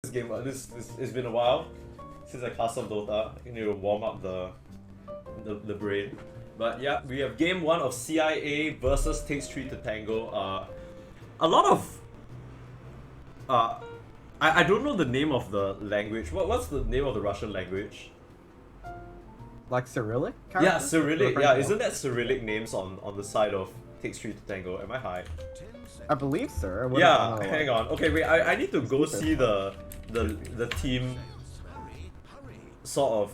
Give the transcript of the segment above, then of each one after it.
This game, it's been a while since I cast some Dota. I need to warm up the brain. But yeah, we have game 1 of CIA versus Takes 3 to Tango. A lot of I don't know the name of the language. What's the name of the Russian language? Like Cyrillic Yeah, characters? Cyrillic. Or Yeah, French isn't that Cyrillic names on the side of Takes 3 to Tango? Am I high? I believe so. I wouldn't Yeah, wanna, hang on. Okay, wait. I need to go see the team sort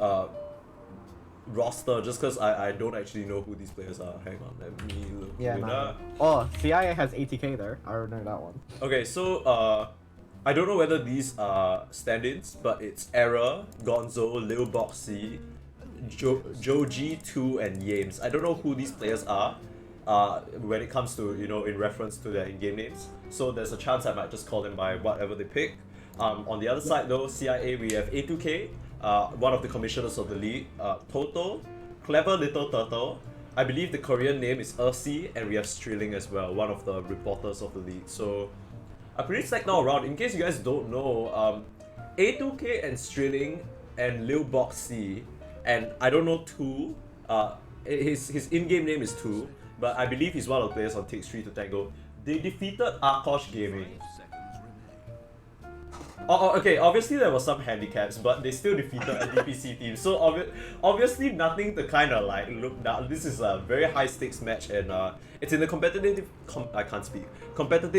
of roster just because I don't actually know who these players are. Hang on, let me look. Yeah, it no. up. Oh, CIA has ATK there. I already know that one. Okay, so I don't know whether these are stand-ins, but it's Error, Gonzo, Lil Boxy, Joji2, and Yames. I don't know who these players are when it comes to, in reference to their in-game names. So there's a chance I might just call them by whatever they pick. On the other side though, CIA, we have A2K, one of the commissioners of the league, Toto, Clever Little Turtle. I believe the Korean name is Ursi, and we have Strilling as well, one of the reporters of the league. So a pretty stacked now around. In case you guys don't know, A2K and Strilling and Lil Boxy, and I don't know Tu, his in-game name is Tu, but I believe he's one of the players on Takes 3 to Tango. They defeated Arkosh Gaming. Okay, obviously there was some handicaps, but they still defeated a DPC team. So obviously nothing to kind of like look down. This is a very high stakes match, and it's in the competitive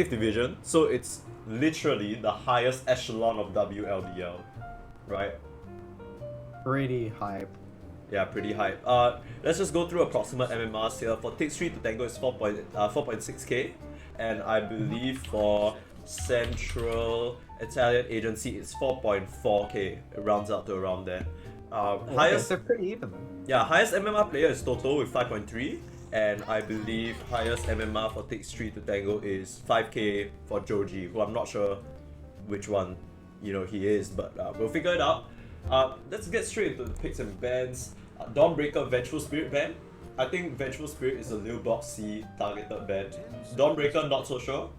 division. So it's literally the highest echelon of WLDL, right? Pretty hype. Yeah, pretty hype. Let's just go through approximate MMRs here. For Takes 3 to Tango is 4.6k, and I believe for Central Italian Agency it's 4.4k. It rounds out to around there. Highest, They're pretty even. yeah, highest MMR player is Toto with 5.3, and I believe highest MMR for Takes 3 to Tango is 5k for Joji, who I'm not sure which one he is, but we'll figure it out. Let's get straight into the picks and bans. Dawnbreaker Vengeful Spirit ban. I think Vengeful Spirit is a Lil Boxy targeted ban. Dawnbreaker not so sure,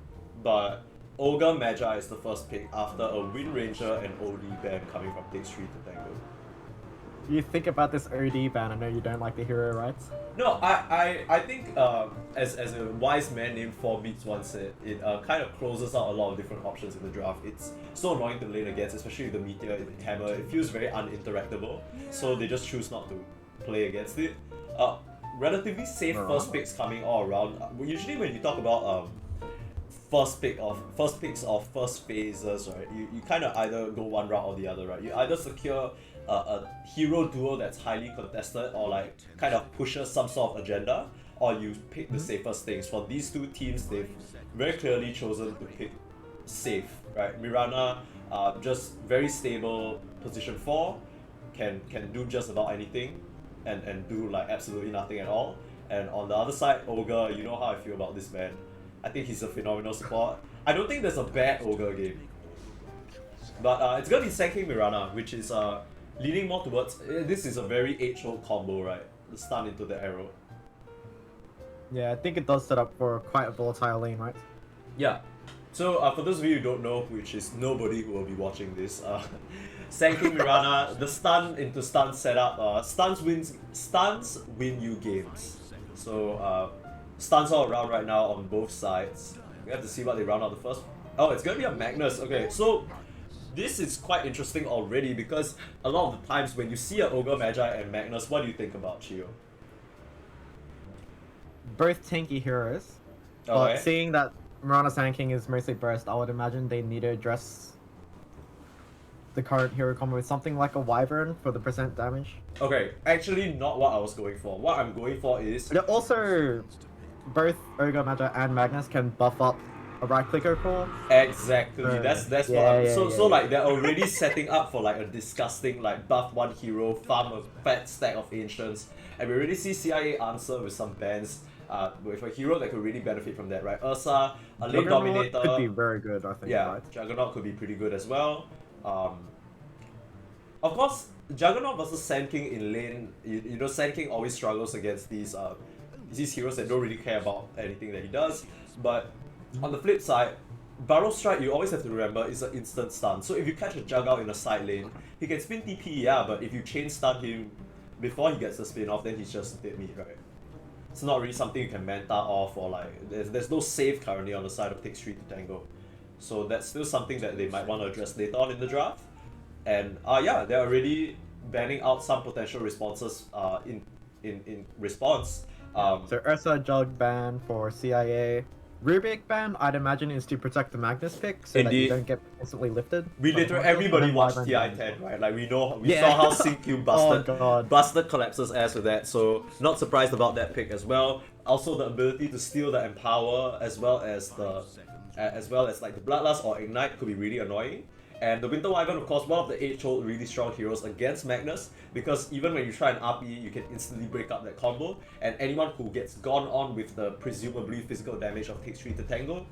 but Ogre Magi is the first pick after a Wind Ranger and OD ban coming from Takes 3 to Tango. You think about this OD ban, I know you don't like the hero rights. No, I think as a wise man named 4Beats once said, it kind of closes out a lot of different options in the draft. It's so annoying to lane against, especially with the Meteor and the Hammer. It feels very uninteractable, so they just choose not to play against it. Relatively safe first picks coming all around. Usually when you talk about first picks of first phases, right? You kind of either go one route or the other, right? You either secure a hero duo that's highly contested or like kind of pushes some sort of agenda, or you pick the safest things. For these two teams, they've very clearly chosen to pick safe, right? Mirana, just very stable position 4, can do just about anything and do like absolutely nothing at all. And on the other side, Ogre, you know how I feel about this man. I think he's a phenomenal support. I don't think there's a bad Ogre game. But it's gonna be Senking Mirana, which is leaning more towards, this is a very age-old combo, right? The stun into the arrow. Yeah, I think it does set up for quite a volatile lane, right? Yeah. So for those of you who don't know, which is nobody who will be watching this, Senking Mirana, the stun into stun setup, stuns win you games. So stuns all around right now on both sides. We have to see what they round out the first. Oh, it's gonna be a Magnus. Okay, so this is quite interesting already because a lot of the times when you see an Ogre Magi and Magnus, what do you think about Chiyo? Both tanky heroes, but Okay. seeing that Mirana Sand King is mostly burst, I would imagine they need to address the current hero combo with something like a Wyvern for the percent damage. Okay, actually not what I was going for. What I'm going for is... But also, both Ogre Magi and Magnus can buff up a right clicker call. Exactly, that's what I'm... So like they're already setting up for like a disgusting like buff one hero, farm a fat stack of ancients, and we already see CIA answer with some bans. With a hero that could really benefit from that, right? Ursa, a lane dominator. Could be very good, I think. Yeah, right? Juggernaut could be pretty good as well. Of course, Juggernaut versus Sand King in lane, you know, Sand King always struggles against these heroes that don't really care about anything that he does. But on the flip side, Burrow Strike, you always have to remember, is an instant stun. So if you catch a Jug out in a side lane, he can spin TP, yeah, but if you chain stun him before he gets the spin off, then he's just dead meat, right? It's not really something you can manta off, or like, there's no save currently on the side of Takes 3 to Tango. So that's still something that they might want to address later on in the draft. And yeah, they're already banning out some potential responses in response. So Ursa Jug ban for CIA. Rubik ban, I'd imagine, is to protect the Magnus pick so that you don't get instantly lifted. Everybody watched TI-10, right? Like we saw how Sync busted Collapse's ass with that, so not surprised about that pick as well. Also the ability to steal the Empower as well as like the Bloodlust or Ignite could be really annoying. And the Winter Wyvern, of course, one of the age-old really strong heroes against Magnus, because even when you try an RP, you can instantly break up that combo, and anyone who gets gone on with the presumably physical damage of Takes 3 to Tango,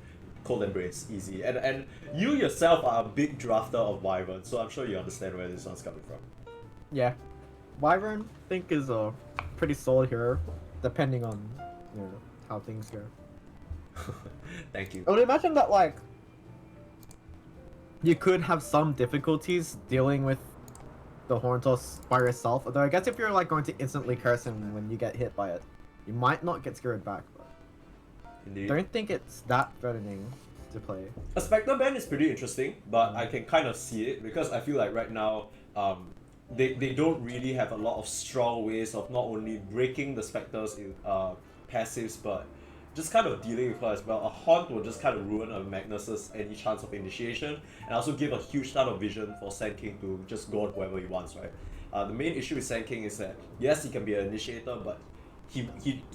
Cold Embrace, easy. And you yourself are a big drafter of Wyvern, so I'm sure you understand where this one's coming from. Yeah. Wyvern, I think, is a pretty solid hero, depending on, how things go. Thank you. I would imagine that, like, you could have some difficulties dealing with the Horn Toss by yourself, although I guess if you're like going to instantly curse him when you get hit by it, you might not get scared back, but Indeed. Don't think it's that threatening to play. A Spectre ban is pretty interesting, but I can kind of see it because I feel like right now they don't really have a lot of strong ways of not only breaking the Spectre's passives, but just kind of dealing with her as well. A Haunt will just kind of ruin a Magnus's any chance of initiation, and also give a huge ton of vision for Sand King to just go on whoever he wants, right? The main issue with Sand King is that, yes, he can be an initiator, but he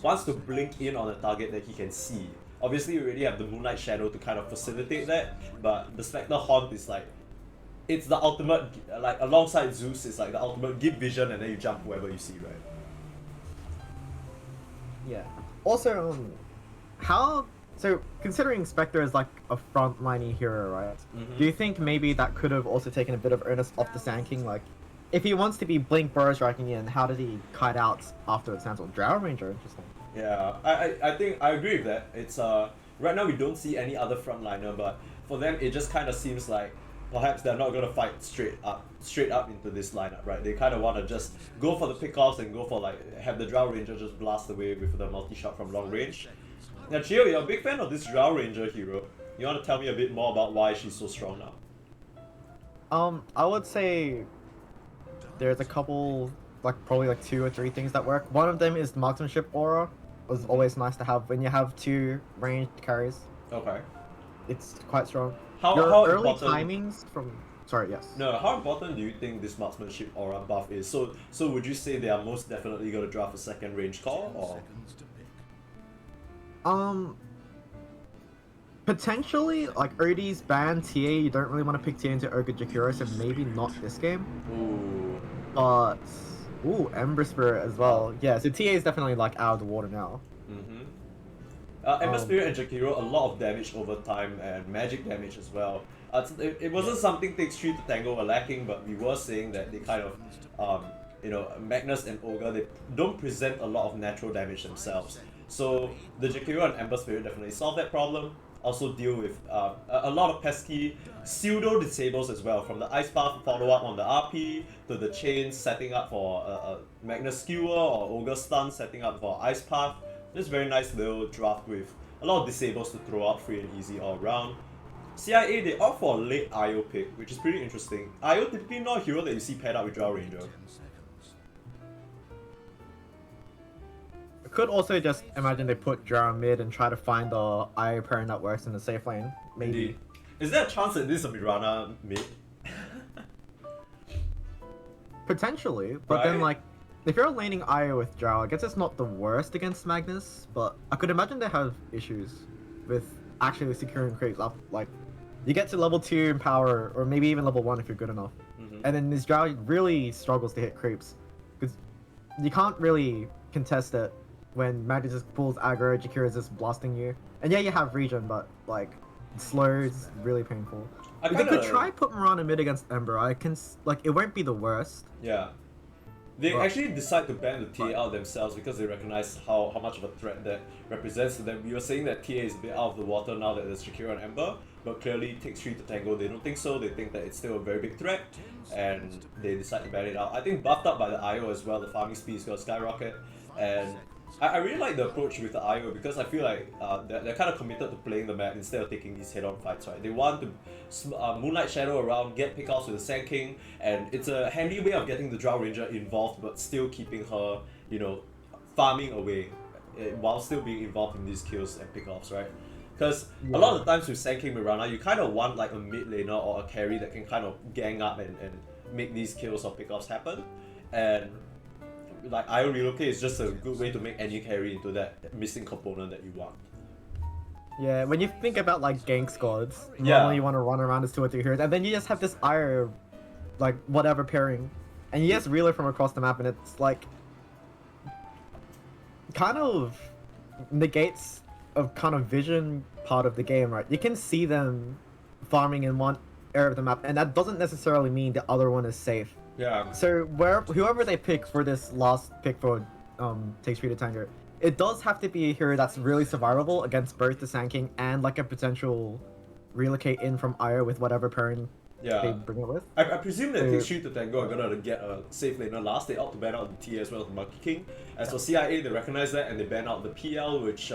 wants to blink in on a target that he can see. Obviously, we already have the Moonlight Shadow to kind of facilitate that, but the Spectre Haunt is like, it's the ultimate, like alongside Zeus, it's like the ultimate give vision and then you jump whoever you see, right? Yeah. Also, so considering Spectre is like a frontliney hero, right? Mm-hmm. Do you think maybe that could have also taken a bit of earnest off the Sand King? Like, if he wants to be blink burrow striking in, how did he kite out after it's cancelled? Drow Ranger, interesting. Yeah, I think I agree with that. It's right now we don't see any other frontliner, but for them it just kind of seems like perhaps they're not gonna fight straight up into this lineup, right? They kind of want to just go for the pickoffs and go for like have the Drow Ranger just blast away with the multi-shot from long range. Now, Chiyo, you're a big fan of this Drow Ranger hero. You want to tell me a bit more about why she's so strong now? I would say there's a couple, like probably like 2 or 3 things that work. One of them is marksmanship aura. Was always nice to have when you have 2 ranged carries. Okay. It's quite strong. How early important... timings from... Sorry, yes. No, how important do you think this marksmanship aura buff is? So would you say they are most definitely going to draft a second range call, or...? Potentially, like Odie's ban TA, you don't really want to pick TA into Ogre Jakiro, so maybe not this game. Ooh. But... Ooh, Ember Spirit as well. Yeah, so TA is definitely like out of the water now. Mm-hmm. Ember Spirit and Jakiro, a lot of damage over time and magic damage as well. It wasn't something Takes 3 to Tango were lacking, but we were saying that they kind of, Magnus and Ogre, they don't present a lot of natural damage themselves. So the Jakiro and Ember Spirit definitely solve that problem. Also deal with a lot of pesky pseudo disables as well, from the Ice Path follow up on the RP to the chains setting up for a Magnus Skewer or Ogre Stun setting up for Ice Path. Just very nice little draft with a lot of disables to throw out free and easy all around. CIA, they opt for a late IO pick, which is pretty interesting. IO typically not a hero that you see paired up with Drow Ranger. Could also just imagine they put Drow mid and try to find the IO pairing that works in the safe lane. Maybe. Indeed. Is there a chance that this is a Mirana mid? Potentially, but then like, if you're laning IO with Drow, I guess it's not the worst against Magnus, but I could imagine they have issues with actually securing creeps up. Like, you get to level 2 in power, or maybe even level 1 if you're good enough, and then this Drow really struggles to hit creeps, because you can't really contest it when Magnus just pulls aggro, Jakiro is just blasting you. And yeah, you have regen, but like, slow is really painful. They could try put Mirana mid against Ember. It won't be the worst. Yeah. They actually decide to ban the TA out themselves because they recognize how much of a threat that represents to them. We were saying that TA is a bit out of the water now that there's Jakiro and Ember, but clearly takes 3 to tango. They don't think so. They think that it's still a very big threat, and they decide to ban it out. I think buffed up by the IO as well, the farming speed is going to skyrocket, and I really like the approach with the IO because I feel like they're kind of committed to playing the map instead of taking these head-on fights, right? They want to Moonlight Shadow around, get pickoffs with the Sand King, and it's a handy way of getting the Drow Ranger involved but still keeping her, you know, farming away while still being involved in these kills and pickoffs, right? Because a lot of the times with Sand King Mirana, you kind of want like a mid laner or a carry that can kind of gang up and make these kills or pickoffs happen, and like IO Relocate is just a good way to make any carry into that missing component that you want. Yeah, when you think about like gank squads, normally you want to run around as 2 or 3 heroes, and then you just have this IO, like whatever pairing, and you just reel it from across the map, and it's like kind of negates a kind of vision part of the game, right? You can see them farming in one area of the map, and that doesn't necessarily mean the other one is safe. Yeah. So whoever they pick for this last pick for takes 3 to tango, it does have to be a hero that's really survivable against both the Sand King and like a potential relocate in from IO with whatever pairing they bring it with. I presume that takes 3 to tango are gonna get a safe laner last. They opt to ban out the T as well as the Monkey King. As for CIA, they recognize that and they ban out the PL, which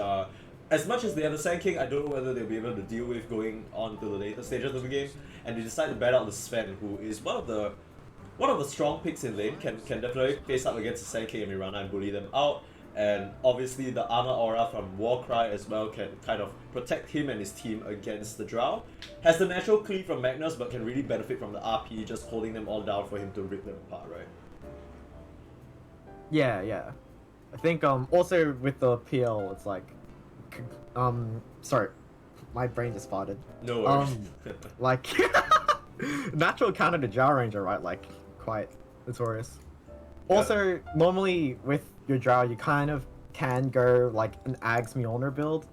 as much as they have the Sand King, I don't know whether they'll be able to deal with going on to the later stages of the game. And they decide to ban out the Sven, who is one of the strong picks in lane, can definitely face up against the Sand King and Mirana and bully them out. And obviously the armor aura from Warcry as well can kind of protect him and his team against the Drow. Has the natural cleave from Magnus but can really benefit from the RP just holding them all down for him to rip them apart, right? Yeah. I think also with the PL it's like sorry, my brain just farted. No worries. Like natural counter to Drow Ranger, right? Like quite notorious. Also, normally with your Drow, you kind of can go like an Ags Mjolnir build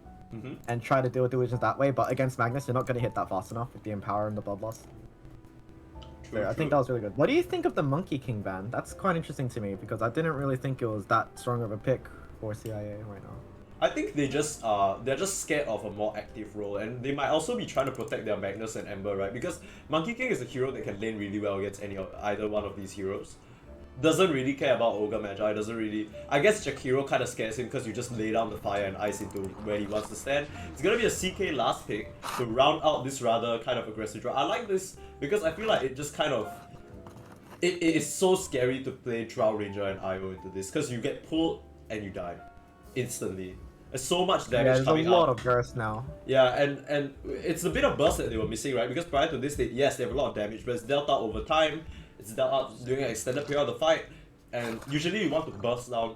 and try to deal with delusions that way, but against Magnus, you're not going to hit that fast enough with the Empower and the Bloodlust. So I think that was really good. What do you think of the Monkey King ban? That's quite interesting to me because I didn't really think it was that strong of a pick for CIA right now. I think they're just scared of a more active role, and they might also be trying to protect their Magnus and Ember, right? Because Monkey King is a hero that can lane really well against either one of these heroes. Doesn't really care about Ogre Magi, doesn't really... I guess Jakiro kind of scares him because you just lay down the fire and ice into where he wants to stand. It's gonna be a CK last pick to round out this rather kind of aggressive draw. I like this because I feel like it just kind of... It is so scary to play Drow Ranger and IO into this because you get pulled and you die instantly. There's so much damage coming out. There's a lot of burst now. Yeah, and it's a bit of burst that they were missing, right? Because prior to this, they have a lot of damage, but it's dealt out over time. It's dealt out during an extended period of the fight, and usually you want to burst down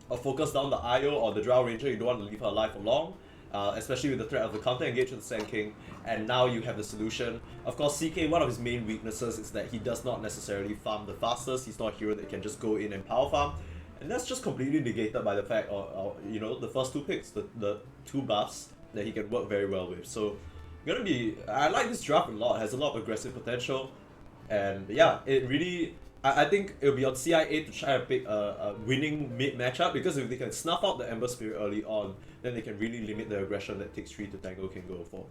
or focus down the IO or the Drow Ranger. You don't want to leave her alive for long, especially with the threat of the counter engage with the Sand King. And now you have the solution. Of course, CK, one of his main weaknesses is that he does not necessarily farm the fastest. He's not a hero that can just go in and power farm. And that's just completely negated by the fact of you know, the first 2 picks, the 2 buffs that he can work very well with. So, I like this draft a lot. It has a lot of aggressive potential. And yeah, it really... I think it'll be on CIA to try to pick a winning mid matchup, because if they can snuff out the Ember Spirit early on, then they can really limit the aggression that takes 3 to tango can go for.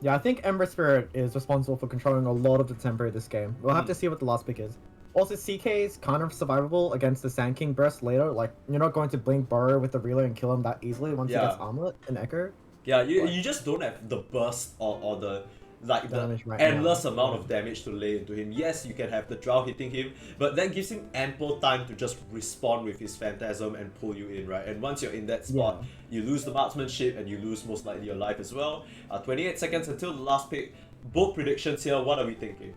Yeah, I think Ember Spirit is responsible for controlling a lot of the tempo of this game. We'll have to see what the last pick is. Also, CK is kind of survivable against the Sand King burst later. Like, you're not going to blink Burrow with the relay and kill him that easily once he gets Armlet and Echo. Yeah, you just don't have the burst or the endless amount of damage to lay into him. Yes, you can have the Drow hitting him, but that gives him ample time to just respond with his Phantasm and pull you in, right? And once you're in that spot, you lose the marksmanship and you lose most likely your life as well. 28 seconds until the last pick. Both predictions here, what are we thinking?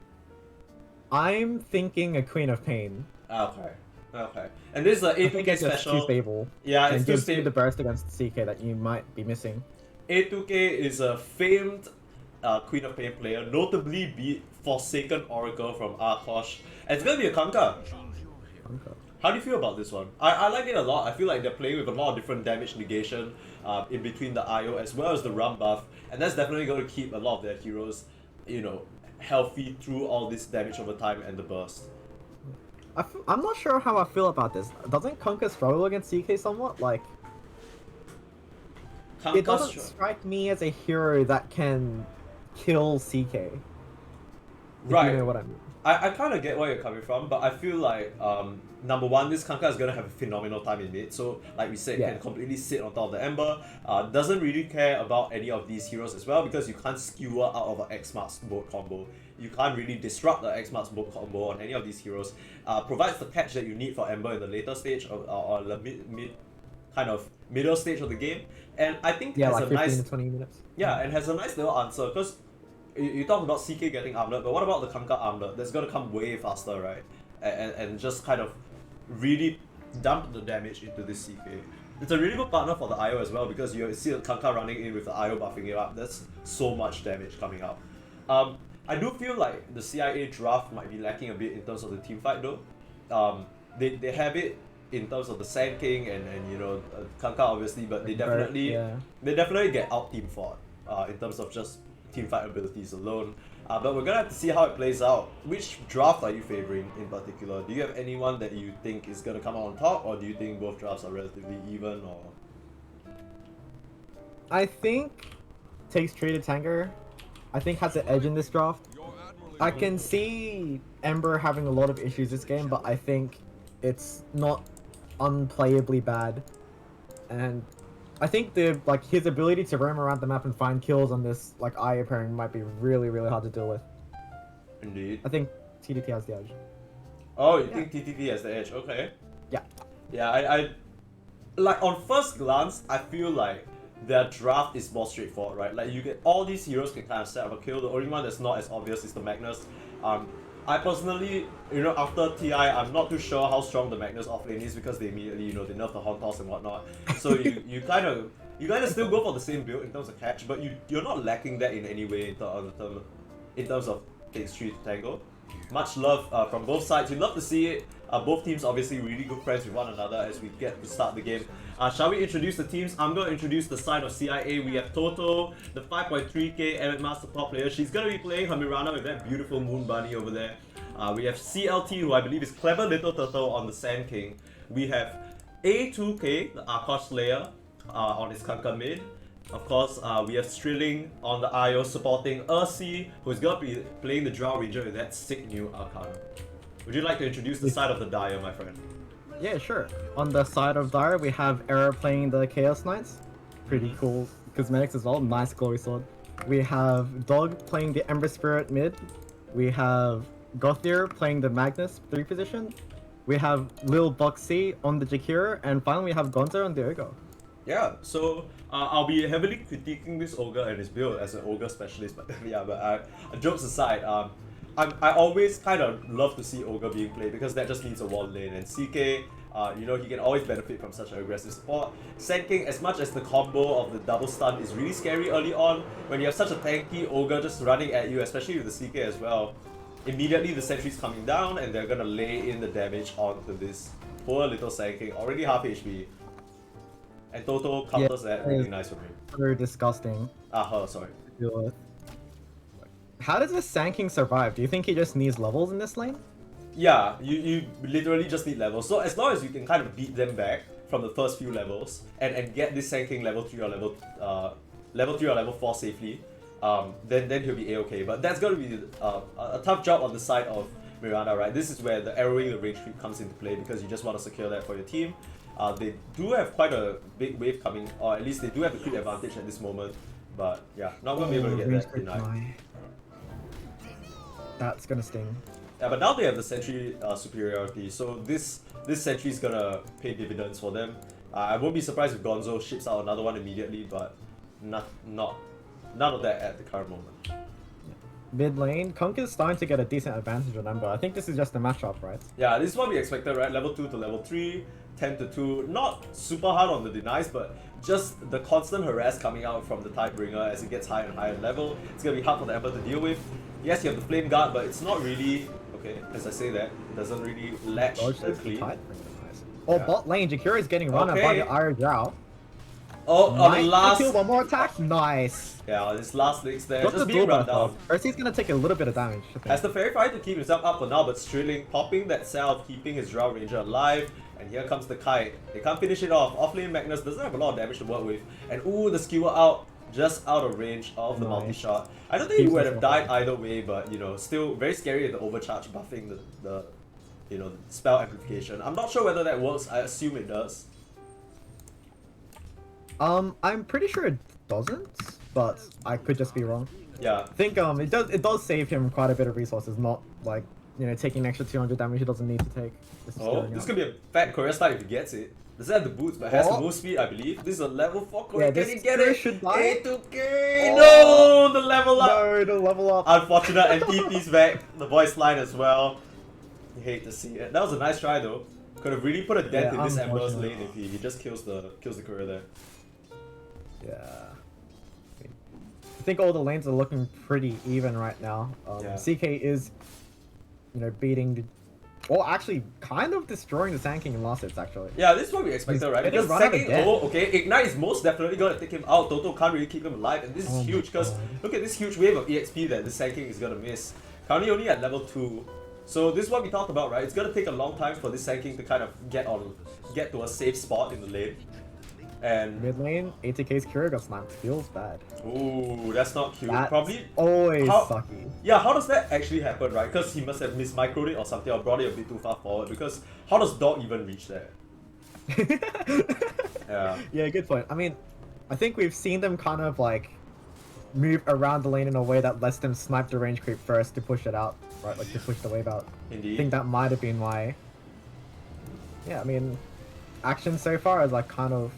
I'm thinking a Queen of Pain. Okay. And this is an A2K special. It's too stable. Yeah, it's too gives stable. You the burst against CK that you might be missing. A2K is a famed Queen of Pain player, notably beat Forsaken Oracle from Arkosh. And it's gonna be a Kanka. How do you feel about this one? I like it a lot. I feel like they're playing with a lot of different damage negation in between the IO as well as the Rum buff. And that's definitely going to keep a lot of their heroes, you know, healthy through all this damage over time and the burst. I'm not sure how I feel about this. Doesn't Kunkka struggle against CK somewhat? Like, it doesn't strike me as a hero that can kill CK. If Right. you know what I mean. I kind of get where you're coming from, but I feel like number one, this Kanka is gonna have a phenomenal time in mid. So like we said, Yeah. can completely sit on top of the Ember. Doesn't really care about any of these heroes as well because you can't skewer out of an X Marks boat combo. You can't really disrupt the X Marks boat combo on any of these heroes. Provides the catch that you need for Ember in the later stage or the mid kind of middle stage of the game. And I think Yeah, has like a 15 nice to 20 minutes. yeah, and has a nice little answer because you talk about CK getting armlet, but what about the Kanka armlet? That's gonna come way faster, right? And just kind of really dump the damage into this CK. It's a really good partner for the IO as well because you see the Kanka running in with the IO buffing it up. That's so much damage coming out. I do feel like the CIA draft might be lacking a bit in terms of the team fight though. They have it in terms of the Sand King and you know Kanka obviously, but they definitely get out team fought in terms of just team fight abilities alone. But we're gonna have to see how it plays out. Which draft are you favoring in particular? Do you have anyone that you think is gonna come out on top, or do you think both drafts are relatively even? Or I think takes traded Tanger. I think has an edge in this draft. I can see Ember having a lot of issues this game, but I think it's not unplayably bad. And I think his ability to roam around the map and find kills on this like Aya pairing might be really hard to deal with. indeed. I think TTT has the edge. Oh, you think TTT has the edge? Okay. Yeah. Yeah, I like on first glance, I feel like their draft is more straightforward, right? Like you get all these heroes can kind of set up a kill. The only one that's not as obvious is the Magnus. I personally, you know, after TI, I'm not too sure how strong the Magnus offlane is because they immediately, you know, they nerf the Horn Toss and whatnot. So you kind of still go for the same build in terms of catch, but you're not lacking that in any way in terms of takes 3 to tango. Much love from both sides. You love to see it. Both teams obviously really good friends with one another as we get to start the game. Shall we introduce the teams? I'm going to introduce the side of CIA. We have Toto, the 5.3k Emmet Master top player. She's going to be playing her Mirana with that beautiful Moon Bunny over there. We have CLT, who I believe is Clever Little Turtle on the Sand King. We have A2k, the Akash Slayer, on his Kanka mid. Of course, we have Strilling on the IO supporting Ursi, who's going to be playing the Drow Ranger with that sick new Arcana. Would you like to introduce the side of the Dire, my friend? Yeah, sure. On the side of Dire, we have Era playing the Chaos Knights. Pretty cool cosmetics as well. Nice glowy sword. We have Dog playing the Ember Spirit mid. We have Gothier playing the Magnus 3 position. We have Lil Boxy on the Jakira. And finally, we have Gonzo on the Ogo. Yeah, so I'll be heavily critiquing this Ogre and his build as an Ogre specialist, but yeah, but jokes aside, I always kind of love to see Ogre being played because that just needs a wall lane, and CK, you know, he can always benefit from such an aggressive support. Sand King, as much as the combo of the double stun is really scary early on, when you have such a tanky Ogre just running at you, especially with the CK as well, immediately the sentry's coming down and they're gonna lay in the damage onto this poor little Sand King, already half HP. And Toto counters that really nice for me. Very disgusting. Sorry. To deal with. How does this Sand King survive? Do you think he just needs levels in this lane? Yeah, you literally just need levels. So as long as you can kind of beat them back from the first few levels and get this Sand King level 3 or level 3 or level 4 safely, then he'll be A-okay. But that's gonna be a tough job on the side of Miranda, right? This is where the arrowing the range creep comes into play because you just want to secure that for your team. They do have quite a big wave coming, or at least they do have a crit advantage at this moment. But yeah, not gonna be able to get that denied. That's gonna sting. Yeah, but now they have the sentry superiority, so this sentry is gonna pay dividends for them. I won't be surprised if Gonzo ships out another one immediately, but none of that at the current moment. Mid lane, Kunk is starting to get a decent advantage on Ember. I think this is just a matchup, right? Yeah, this is what we expected, right? Level 2 to level 3, 10 to 2. Not super hard on the denies, but just the constant harass coming out from the Tidebringer as it gets higher and higher level. It's gonna be hard for the Ember to deal with. Yes, you have the Flame Guard, but it's not really... Okay, as I say that, it doesn't really latch the clean. Oh, yeah. Bot lane, Jakira is getting run by the Iron Drow. Oh, on the last... Kill, one more attack, nice! Yeah, this last licks there, Got just the being run down. Ursi's gonna take a little bit of damage. Has the Fairy Fire to keep himself up for now, but Strilling popping that salve, keeping his Drow Ranger alive. And here comes the Kite. They can't finish it off. Offlane Magnus doesn't have a lot of damage to work with. And ooh, the skewer out. just out of range of the Nice. multi-shot. I don't think he would have died either way, but you know, still very scary at the overcharge buffing the you know, spell amplification. I'm not sure whether that works. I assume it does. I'm pretty sure it doesn't, but I could just be wrong. Yeah. I think it does save him quite a bit of resources, not like, you know, taking an extra 200 damage he doesn't need to take. Oh, this could be a fat Korea style if he gets it. Doesn't have the boots, but has the move speed, I believe. This is a level 4 Korea. Yeah, Can he this get Korea it? should die. A2K! No! The level up! No, the level up. Unfortunate, and TP's back. The voice line as well. You hate to see it. That was a nice try though. Could have really put a dent in this Ember's lane if he just kills the Korea there. Yeah. I think all the lanes are looking pretty even right now. CK is, you know, beating, well, actually, kind of destroying the Sand King in last hits, actually. Yeah, this is what we expected, right? Because second, okay, Ignite is most definitely gonna take him out. Toto can't really keep him alive, and this is huge because look at this huge wave of EXP that the Sand King is gonna miss. Currently only at level 2. So this is what we talked about, right? It's gonna take a long time for this Sand King to kind of get to a safe spot in the lane. And mid lane, ATK's Cure got sniped. Feels bad. Ooh, that's not cute. That's probably always sucky. Yeah, how does that actually happen, right? Because he must have mismicroed it or something, or brought it a bit too far forward. Because how does Dog even reach there? Yeah. Yeah, good point. I mean, I think we've seen them kind of like move around the lane in a way that lets them snipe the range creep first to push it out, right? Like to push the wave out. Indeed. I think that might have been why. Yeah, I mean, action so far is like kind of,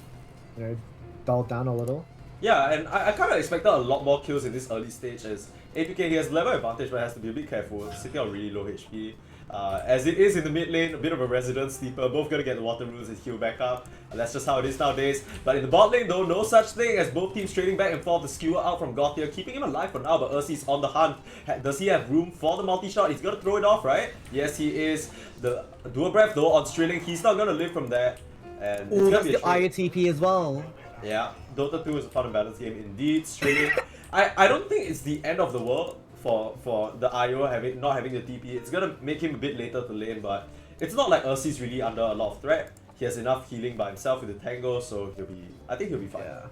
you know, dulled down a little. Yeah, and I kind of expected a lot more kills in this early stage as A2K, he has level advantage but has to be a bit careful, sitting on really low HP. As it is in the mid lane, a bit of a residence sleeper, both gonna get the water rules and heal back up. And that's just how it is nowadays. But in the bot lane though, no such thing as both teams trading back and forth. The skewer out from Gautier, keeping him alive for now, but Ursi's on the hunt. Does he have room for the multi-shot? He's gonna throw it off, right? Yes, he is. The dual breath though on Strilling, he's not gonna live from that. And it's gonna be a IOTP as well. Yeah, Dota 2 is a fun and balanced game indeed. Strilling, I don't think it's the end of the world for the IO not having the TP. It's gonna make him a bit later to lane, but it's not like Ursi's really under a lot of threat. He has enough healing by himself with the Tango, so I think he'll be fine. Yeah.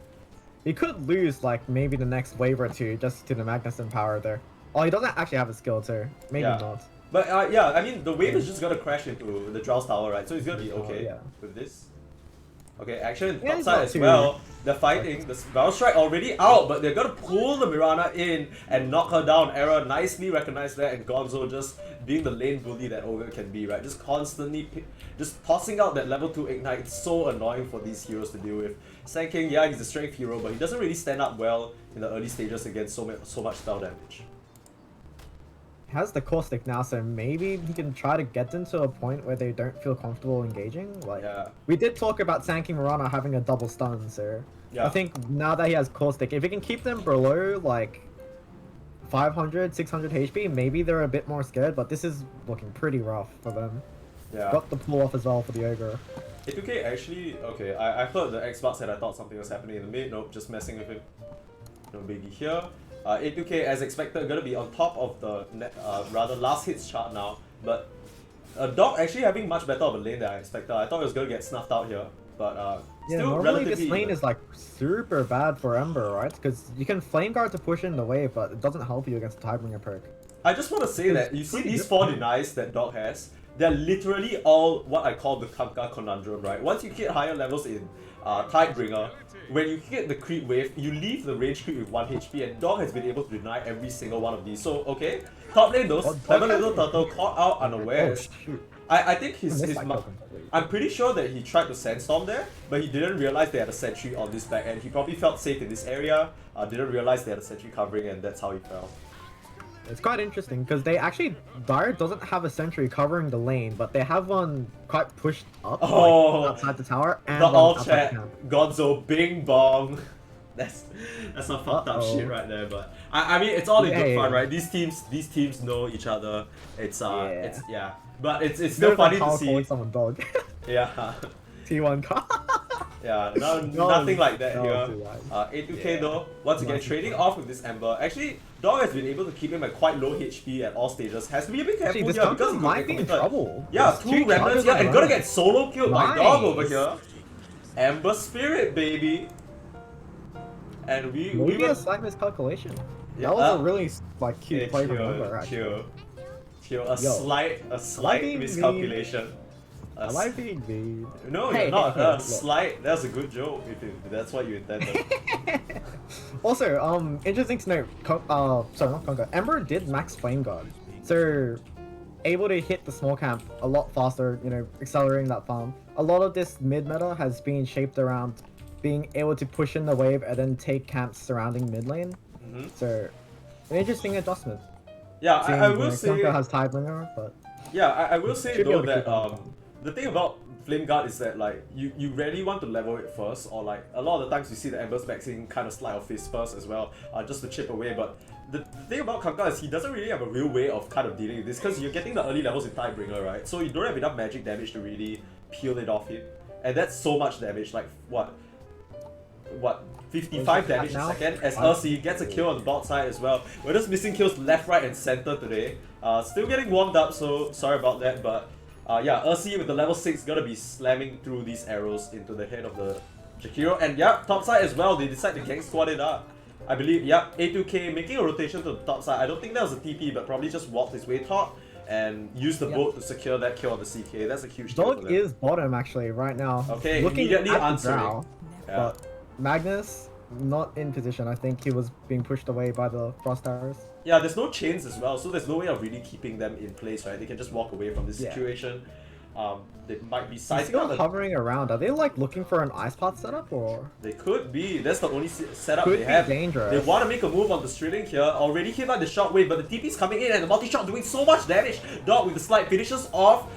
He could lose like maybe the next wave or two just to the Magnus power there. Oh, he doesn't actually have a skill too. Maybe not. But yeah, I mean the wave is just gonna crash into the Drow's tower, right? So he's gonna be okay with this. Okay, action top side as well. They're fighting. The Barrel Strike already out, but they're gonna pull the Mirana in and knock her down. Era nicely recognized that, and Gonzo just being the lane bully that Ogre can be, right? Just constantly just tossing out that level 2 ignite. It's so annoying for these heroes to deal with. Sand King, yeah, he's a strength hero, but he doesn't really stand up well in the early stages against so much style damage. Has the caustic now, so maybe he can try to get them to a point where they don't feel comfortable engaging. Like we did talk about Sand King Mirana having a double stun, so I think now that he has caustic, if he can keep them below like 500, 600 HP, maybe they're a bit more scared. But this is looking pretty rough for them. Yeah. Got the pull off as well for the Ogre. A2K actually, okay, I heard the Xbox and I thought something was happening in the mid. Nope, just messing with him. No biggie here. A2K, as expected, gonna be on top of the rather last hits chart now, but Dog actually having much better of a lane than I expected. I thought it was gonna get snuffed out here, but still normally relatively this lane even. is like super bad for Ember, right? Because you can Flame Guard to push in the wave, but it doesn't help you against the Tidebringer perk. I just want to say that you see these 4 denies that Dog has, they're literally all what I call the Kamka conundrum, right? Once you hit higher levels in Tidebringer, when you hit the creep wave, you leave the range creep with 1 HP, and Dog has been able to deny every single one of these. So, okay, top lane though, clever little turtle caught out unawares. I think I'm pretty sure that he tried to sandstorm there, but he didn't realize they had a sentry on this back end. He probably felt safe in this area, didn't realize they had a sentry covering, and that's how he fell. It's quite interesting because they actually, Dire doesn't have a sentry covering the lane, but they have one quite pushed up like, outside the tower and the all outside chat the camp. Gonzo Bing Bong. That's some fucked up shit right there, but I mean it's all in good fun, right? These teams know each other. It's but it's still funny to see. Someone dog. Yeah. T1 car. Yeah, nothing like that here. A2K though, once again trading off with this Ember. Actually, Dog has been able to keep him at quite low HP at all stages. Has to be a bit careful here because he might be in trouble. Yeah, 2 remnants here and gonna get solo killed by Dog over here. Ember Spirit, baby. And we Maybe were a slight miscalculation. Yeah, That was a really like cute play from Chiyo, Ember, actually. Chiyo, Yo, a slight being miscalculation. I like being mean. No, Hey, you're not. hey, hey, Slight. That's a good joke if that's what you intended. Also, interesting to note. Sorry, not Conquer. Ember did max Flame Guard, so able to hit the small camp a lot faster. You know, accelerating that farm. A lot of this mid meta has been shaped around being able to push in the wave and then take camps surrounding mid lane. So, an interesting adjustment. Yeah, I will say. Conquer has Tidebringer, but yeah, I will say should be though able to that keep on. the thing about Flame Guard is that like you rarely want to level it first, or like a lot of the times you see the Embers maxing kind of slide of face first as well, just to chip away. But the thing about Kanka is he doesn't really have a real way of kind of dealing with this because you're getting the early levels in Tidebringer, right? So you don't have enough magic damage to really peel it off him, and that's so much damage. Like what 55 damage a second as Ursi gets a kill on the bot side as well. We're just missing kills left, right, and center today. Still getting warmed up, so sorry about that. But yeah, Ursi with the level 6 gonna be slamming through these arrows into the head of the Chiyo. And yeah, top side as well, they decide to gang squad it up. I believe, yeah, A2K making a rotation to the top side. I don't think that was a TP, but probably just walked his way top and used the boat to secure that kill on the CK. That's a huge kill for Dog them. is bottom actually right now. Okay, looking immediately at answering. the draw, but Magnus not in position. I think he was being pushed away by the frost arrows. Yeah, there's no chains as well, so there's no way of really keeping them in place, right? They can just walk away from this situation. They might be sizing Still up. hovering around. Are they like looking for an ice path setup or? They could be. That's the only setup Could they be have. dangerous. They want to make a move on the Strilling here. Already hit by the shockwave, but the TP's coming in and the multi-shot doing so much damage. Dog with the slide finishes off.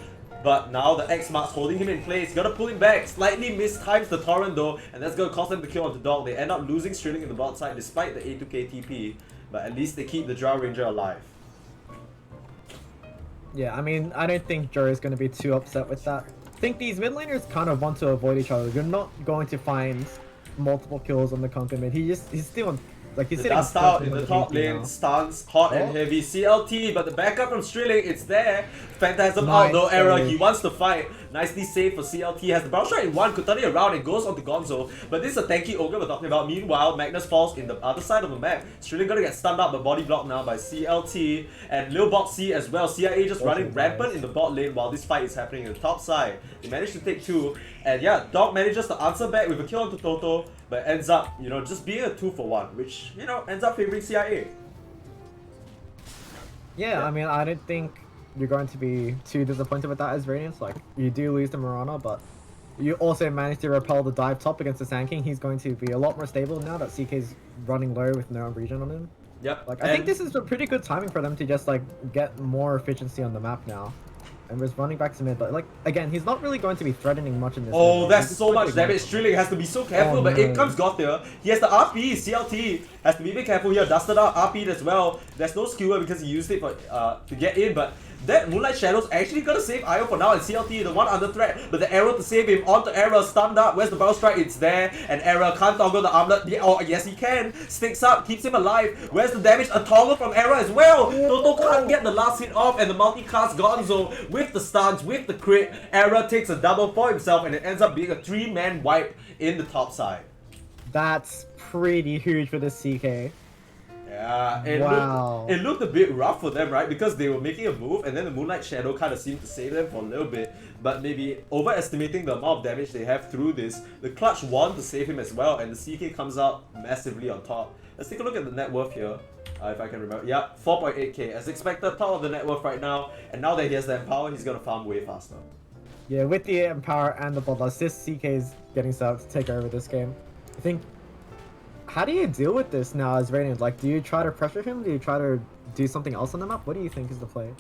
But now the X Mark's holding him in place. Gotta pull him back. Slightly mistimes the Torrent though, and that's gonna cost them the kill on the Dog. They end up losing Strilling in the bot side despite the A2K TP. But at least they keep the Drow Ranger alive. Yeah, I mean, I don't think Joe's going to be too upset with that. I think these mid laners kind of want to avoid each other. You're not going to find multiple kills on the Conquer mid. He's still like he's sitting Dust out in with the top lane, now. stance hot and heavy. CLT, but the backup from Strilling, it's there. Phantasm Nice out, no error. save. He wants to fight. Nicely saved for CLT. Has the bounce strike in one, could turn it around and goes on to Gonzo. But this is a tanky ogre we're talking about. Meanwhile, Magnus falls in the other side of the map. Strilling gonna get stunned up, but body blocked now by CLT and Lil Bot C as well. CIA just running rampant in the bot lane while this fight is happening in the top side. They managed to take 2, and yeah, Dog manages to answer back with a kill onto Toto, but ends up, you know, just being a 2-for-1, which, you know, ends up favoring CIA. Yeah, I mean, I don't think you're going to be too disappointed with that as Radiance. Like, you do lose the Mirana, but you also managed to repel the dive top against the Sand King. He's going to be a lot more stable now that CK's running low with no regen on him. Yep. Like, I think this is a pretty good timing for them to just, like, get more efficiency on the map now. And was running back to mid, but, like, again, he's not really going to be threatening much in this. Oh, that's so much damage. Strilling has to be so careful, but in comes Gothia. He has the RP. CLT has to be a bit careful here. Dusted out, RP'd as well. There's no skewer because he used it for to get in, but that Moonlight Shadow's actually gonna save Io for now, and CLT, the one under threat, but the arrow to save him, onto Era, stunned up. Where's the Bow Strike? It's there, and Era can't toggle the armlet. Yeah, oh, yes he can. Sticks up, keeps him alive. Where's the damage? A toggle from Era as well. Toto can't get the last hit off, and the multicast Gonzo with the stuns, with the crit. Era takes a double for himself, and it ends up being a 3-man wipe in the top side. That's pretty huge for the CK. Yeah, it looked a bit rough for them, right? Because they were making a move and then the Moonlight Shadow kind of seemed to save them for a little bit, but maybe overestimating the amount of damage they have through this. The clutch won to save him as well, and the CK comes out massively on top. Let's take a look at the net worth here, if I can remember. Yeah, 4.8k. As expected, top of the net worth right now, and now that he has the Empower, he's gonna farm way faster. Yeah, with the Empower and the Bloodlust, this CK is getting set up to take over this game. I think... How do you deal with this now as Radiant? Like, do you try to pressure him? Do you try to do something else on the map? What do you think is the play?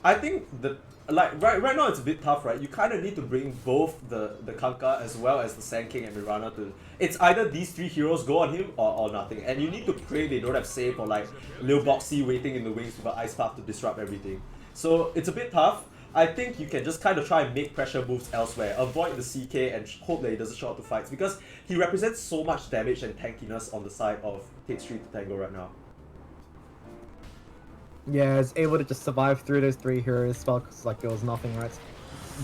I think right now it's a bit tough, right? You kind of need to bring both the Kanka as well as the Sand King and Mirana to... It's either these 3 heroes go on him or nothing. And you need to pray they don't have save or like Lil Boxy waiting in the wings with an Ice Path to disrupt everything. So it's a bit tough. I think you can just kind of try and make pressure moves elsewhere, avoid the CK and hope that he doesn't show up to fights, because he represents so much damage and tankiness on the side of Tate Street to Tango right now. Yeah, it's able to just survive through those 3 heroes spell like there was nothing, right?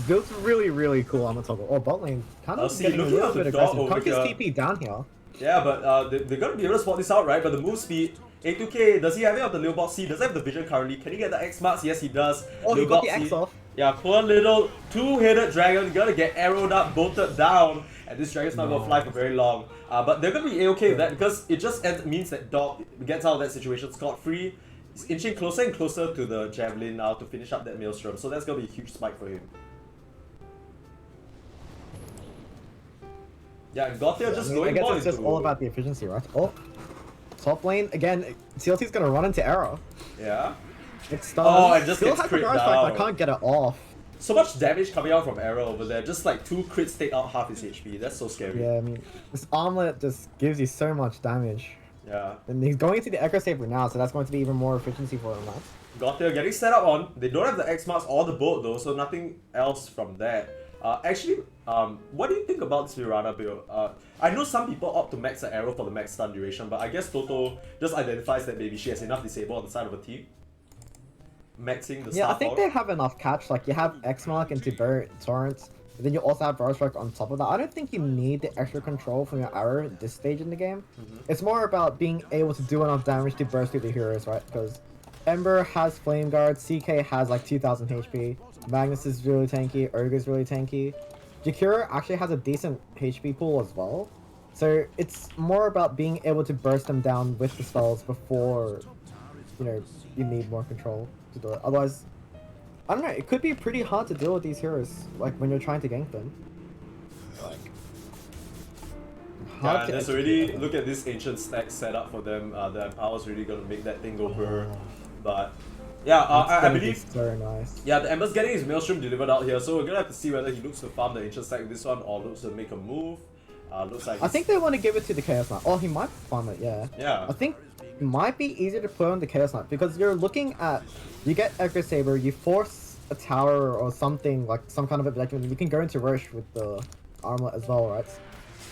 Builds really, really cool on the toggle. Oh, bot lane kind of getting a little bit aggressive. Conquer's TP down here. Yeah, but they're gonna be able to spot this out, right? But the move speed, A2K, does he have it on the Leobot C? Does he have the vision currently? Can he get the X marks? Yes, he does. Oh, he got the Leobot X off. Yeah, poor little two-headed dragon gonna get arrowed up, bolted down, and this dragon's not gonna fly for very long. But they're gonna be A-okay with that because it just means that Dog gets out of that situation scot-free. He's inching closer and closer to the javelin now to finish up that maelstrom, so that's gonna be a huge spike for him. Yeah, and Gautier just going I guess more it's just into... all about the efficiency, right? Oh, top lane again. CLT's gonna run into arrow. Yeah. It's stunned. Oh, and just Still gets has the crit barrage down. strike, but I can't get it off. So much damage coming out from Arrow over there, just like 2 crits take out half his HP. That's so scary. Yeah, I mean, this armlet just gives you so much damage. Yeah. And he's going into the Echo Saber now, so that's going to be even more efficiency for him, right? Gautier getting set up on. They don't have the X marks or the bolt though, so nothing else from that. Actually, what do you think about this Mirana build? I know some people opt to max the Arrow for the max stun duration, but I guess Toto just identifies that maybe she has enough disable on the side of a team. Maxing the Yeah, I Star think Power. they have enough catch. Like, you have X-Mark into Torrent, but then you also have Barrage Strike on top of that. I don't think you need the extra control from your arrow at this stage in the game. It's more about being able to do enough damage to burst through the heroes, right? Because Ember has Flame Guard, CK has like 2000 HP, Magnus is really tanky, Ogre's really tanky. Jakiro actually has a decent HP pool as well. So it's more about being able to burst them down with the spells before, you know, you need more control to do it. Otherwise, I don't know, it could be pretty hard to deal with these heroes, like when you're trying to gank them. Like, Yeah, hard and to there's execute already, them. look at this ancient stack set up for them. The Empower's really gonna make that thing go brr. But yeah, That's I gonna be believe. so nice. Yeah, the Ember's getting his Maelstrom delivered out here, so we're gonna have to see whether he looks to farm the ancient stack with this one or looks to make a move. Looks like I think they want to give it to the Chaos Knight. Oh, he might farm it, yeah. Yeah. I think it might be easier to put on the Chaos Knight because you're looking at, you get Echo Saber, you force a tower or something, like some kind of objective, and you can go into Roche with the armlet as well, right?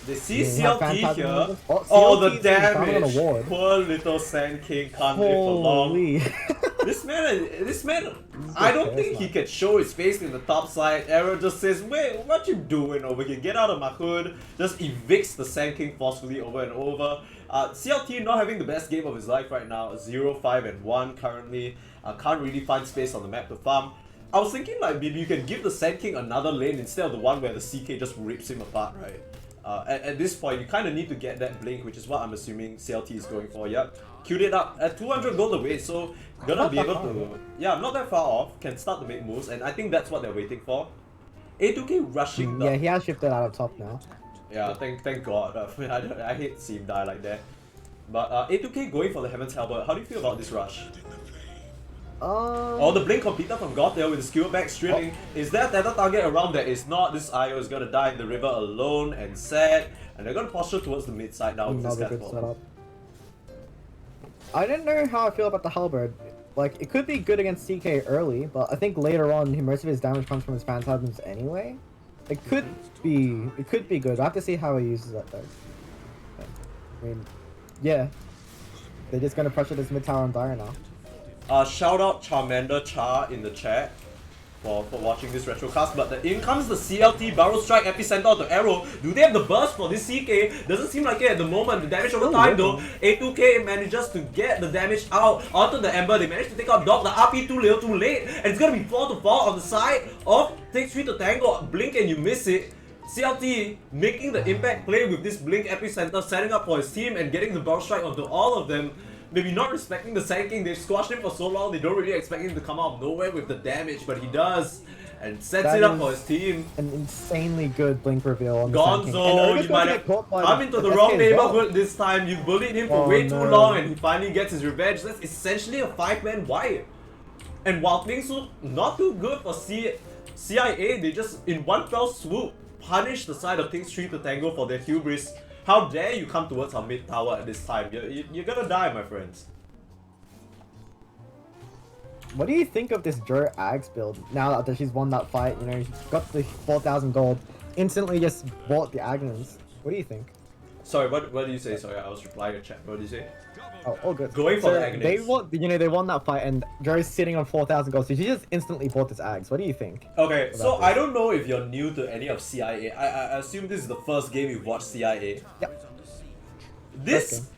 They see You have CLT Phantasm here. movement. Oh, the CLT is in front of damage! an award. Poor little Sand King can't live for long. Holy. This man, I don't think he can show his face in the top side. Arrow just says, wait, what you doing over here? Get out of my hood. Just evicts the Sand King forcefully over and over. CLT not having the best game of his life right now. 0, 5, and 1 currently. Can't really find space on the map to farm. I was thinking like maybe you can give the Sand King another lane instead of the one where the CK just rips him apart, right? At this point, you kind of need to get that blink, which is what I'm assuming CLT is going for. Yep, queued it up at 200 gold away, so gonna be able to, yeah, not that far off, can start to make moves, and I think that's what they're waiting for. A2K rushing the... Yeah, he has shifted out of top now. Yeah, thank God. I hate seeing him die like that. But A2K going for the Heaven's Halberd. How do you feel about this rush? Oh, the blink completed from Gautier with the skewer back strilling. Is there a tether target around? There is not. This IO is gonna die in the river alone and sad. And they're gonna posture towards the mid side now with this Another good catapult. setup. I don't know how I feel about the Halberd. Like, it could be good against CK early, but I think later on, most of his damage comes from his Phantasms anyway. It could be good. I have to see how he uses that though. I mean, yeah. They're just gonna pressure this mid tower on Dire now. Shout out Charmander Char in the chat for watching this retrocast, but in comes the CLT Barrel Strike Epicenter of the arrow. Do they have the burst for this CK? Doesn't seem like it at the moment. The damage over time though, A2K manages to get the damage out onto the Ember. They managed to take out Dog, the RP too little too late, and it's gonna be 4 to 4 on the side of Takes 3 to Tango. Blink and you miss it. CLT making the impact play with this Blink Epicenter, setting up for his team and getting the Barrel Strike onto all of them. Maybe not respecting the Sand King, they've squashed him for so long, they don't really expect him to come out of nowhere with the damage, but he does, and sets That it up is for his team. An insanely good blink reveal on the Sand King. Gonzo, you might have come into the wrong neighborhood this time, you bullied him for way too long, and he finally gets his revenge. That's essentially a 5-man wipe. And while things look not too good for CIA, they just, in one fell swoop, punish the side of Things 3 to Tango for their hubris. How dare you come towards our mid tower at this time? You're gonna die, my friends. What do you think of this Joe Ags build? Now that she's won that fight, you know, she's got the 4,000 gold, instantly just bought the Agnons. What do you think? Sorry, what did you say? Sorry, I was replying to chat. What did you say? Oh, all good. Going for the Agnons. They won that fight, and Joe's sitting on 4,000 gold, so she just instantly bought this Ags. What do you think? Okay, so this? I don't know if you're new to any of CIA. I assume this is the first game you've watched CIA. Yep. this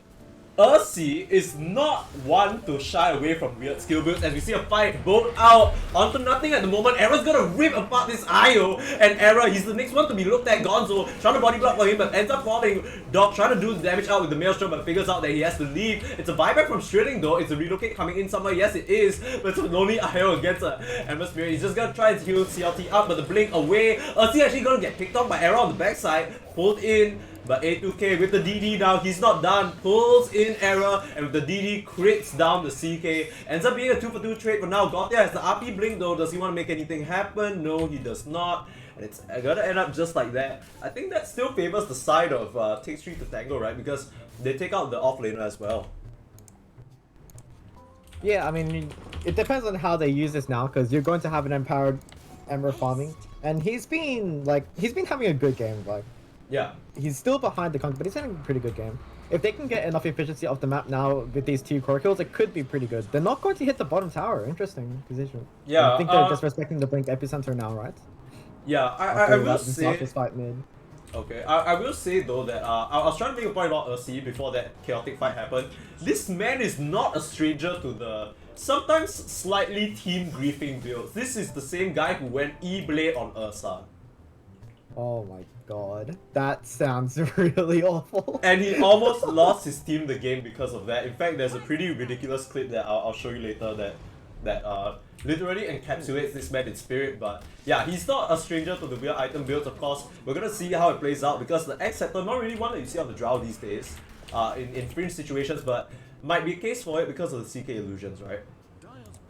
Ursi is not one to shy away from weird skill builds as we see a fight bolt out onto nothing at the moment. Era's gonna rip apart this Io, and Era, he's the next one to be looked at. Gonzo trying to body block for him but ends up falling. Doc trying to do the damage out with the Maelstrom but figures out that he has to leave. It's a buyback from Shrilling though. It's a relocate coming in somewhere. Yes it is, but it's only Io against an Atmosphere. He's just gonna try and heal CLT up but the blink away. Ursi actually gonna get picked off by Era on the backside. Pulled in. But A2K with the DD now, he's not done, pulls in Error, and with the DD crits down the CK. Ends up being a 2-for-2 trade for now. Gothia has the RP blink though. Does he want to make anything happen? No, he does not. And it's gonna end up just like that. I think that still favors the side of Takes 3 to Tango, right? Because they take out the offlaner as well. Yeah, I mean, it depends on how they use this now, because you're going to have an empowered Ember farming. And he's been having a good game, like. Yeah. He's still behind the Conquer, but he's having a pretty good game. If they can get enough efficiency off the map now with these 2 core kills, it could be pretty good. They're not going to hit the bottom tower. Interesting position. Yeah. I think they're just respecting the Blink Epicenter now, right? Yeah, I will say... This fight mid. Okay, I will say though that I was trying to make a point about Ursi before that chaotic fight happened. This man is not a stranger to the sometimes slightly team griefing builds. This is the same guy who went E-Blade on Ursa. Oh my god, that sounds really awful. And he almost lost his team the game because of that. In fact, there's a pretty ridiculous clip that I'll show you later that literally encapsulates this man in spirit. But yeah, he's not a stranger to the weird item builds, of course. We're gonna see how it plays out because the X-Scepter, not really one that you see on the Drow these days, in fringe situations, but might be a case for it because of the CK illusions, right?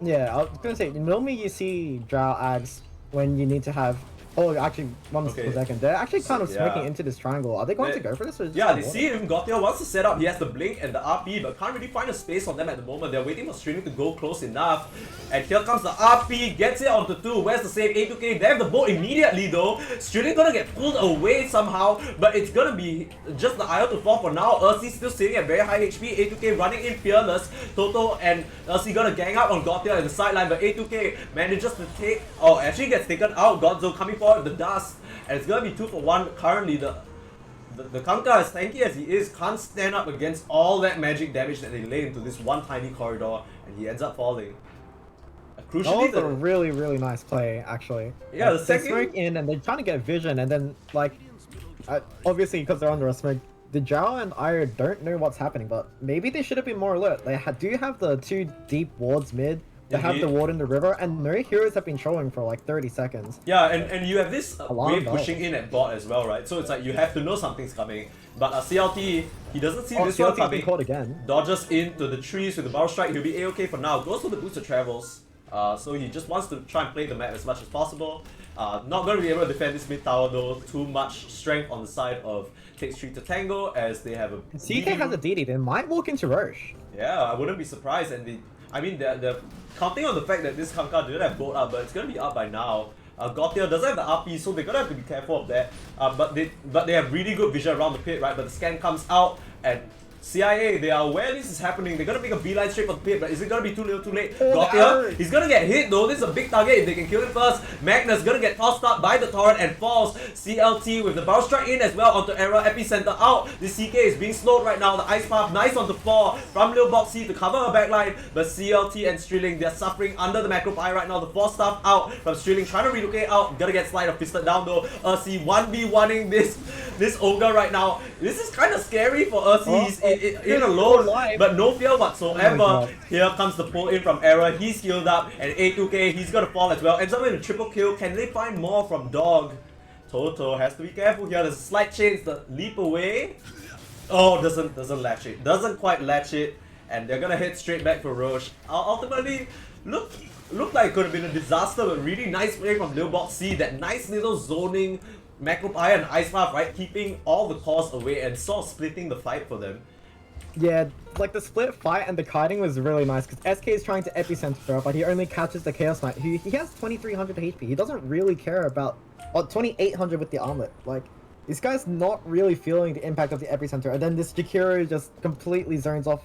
Yeah, I was gonna say, normally you see Drow ads when you need to have... Oh, actually, one second. They're actually kind of smoking into this triangle. Are they going to go for this? Or yeah, they see him. Gothia wants to set up. He has the blink and the RP, but can't really find a space on them at the moment. They're waiting for Streaming to go close enough. And here comes the RP, gets it onto 2. Where's the save? A2K, they have the boat immediately though. Streaming gonna get pulled away somehow, but it's gonna be just the IO to fall for now. Ursi still sitting at very high HP. A2K running in fearless. Toto and Ursi gonna gang up on Gothia at the sideline, but A2K manages to take... Oh, actually gets taken out. Gonzo coming forward with the dust, and it's gonna be 2 for 1. Currently, the Kanka, as tanky as he is, can't stand up against all that magic damage that they lay into this one tiny corridor, and he ends up falling. Crucially, that was a really, really nice play, actually. Yeah, the they second... smoke in and they're trying to get vision, and then, like, obviously because they're under a smoke, the Zhao and Ire don't know what's happening, but maybe they should have been more alert. They do have the 2 deep wards mid. They have the ward in the river, and no heroes have been showing for like 30 seconds. Yeah, and you have this wave pushing in at bot as well, right? So it's like you have to know something's coming. But CLT, he doesn't see this one coming. Caught again. Dodges into the trees with the Barrel Strike. He'll be A-okay for now. Goes for the Booster Travels. So he just wants to try and play the map as much as possible. Not going to be able to defend this mid tower though. Too much strength on the side of Takes 3 to Tango as they have a... CK has a DD, they might walk into Roche. Yeah, I wouldn't be surprised. And they're counting on the fact that this Kanka didn't have boat up, but it's gonna be up by now. Gothia doesn't have the RP, so they're gonna have to be careful of that. But they have really good vision around the pit, right? But the scan comes out and CIA, they are aware this is happening. They're gonna make a beeline straight for the pit, but is it gonna be too little too late? Gothia, he's gonna get hit though. This is a big target if they can kill him first. Magnus gonna get tossed up by the torrent and falls. CLT with the Barrel Strike in as well onto Era. Epicenter out. The CK is being slowed right now. The Ice Path nice on the 4 from Lil Boxy to cover her backline. But CLT and Strilling, they're suffering under the macro fire right now. The 4 stuff out from Strilling, trying to relocate out. Gonna get slide or fisted down though. Ursi 1v1ing this Ogre right now. This is kind of scary for Ursi. He's in alone, but no fear whatsoever. Here comes the pull in from Era. He's healed up, and A2K, he's gonna fall as well. Ends up with a triple kill. Can they find more from Dog? Toto has to be careful here. There's a slight chance to leap away. Oh, doesn't latch it. Doesn't quite latch it, and they're gonna head straight back for Roche. Ultimately, looked like it could have been a disaster, but really nice play from Lil Box C. That nice little zoning macro fire and ice path, right? Keeping all the cores away and sort of splitting the fight for them. Yeah, like the split fight and the kiting was really nice because SK is trying to epicenter, but he only catches the Chaos Knight. He has 2300 HP. He doesn't really care about... Oh, 2800 with the armlet. Like, this guy's not really feeling the impact of the epicenter. And then this Jakiro just completely zones off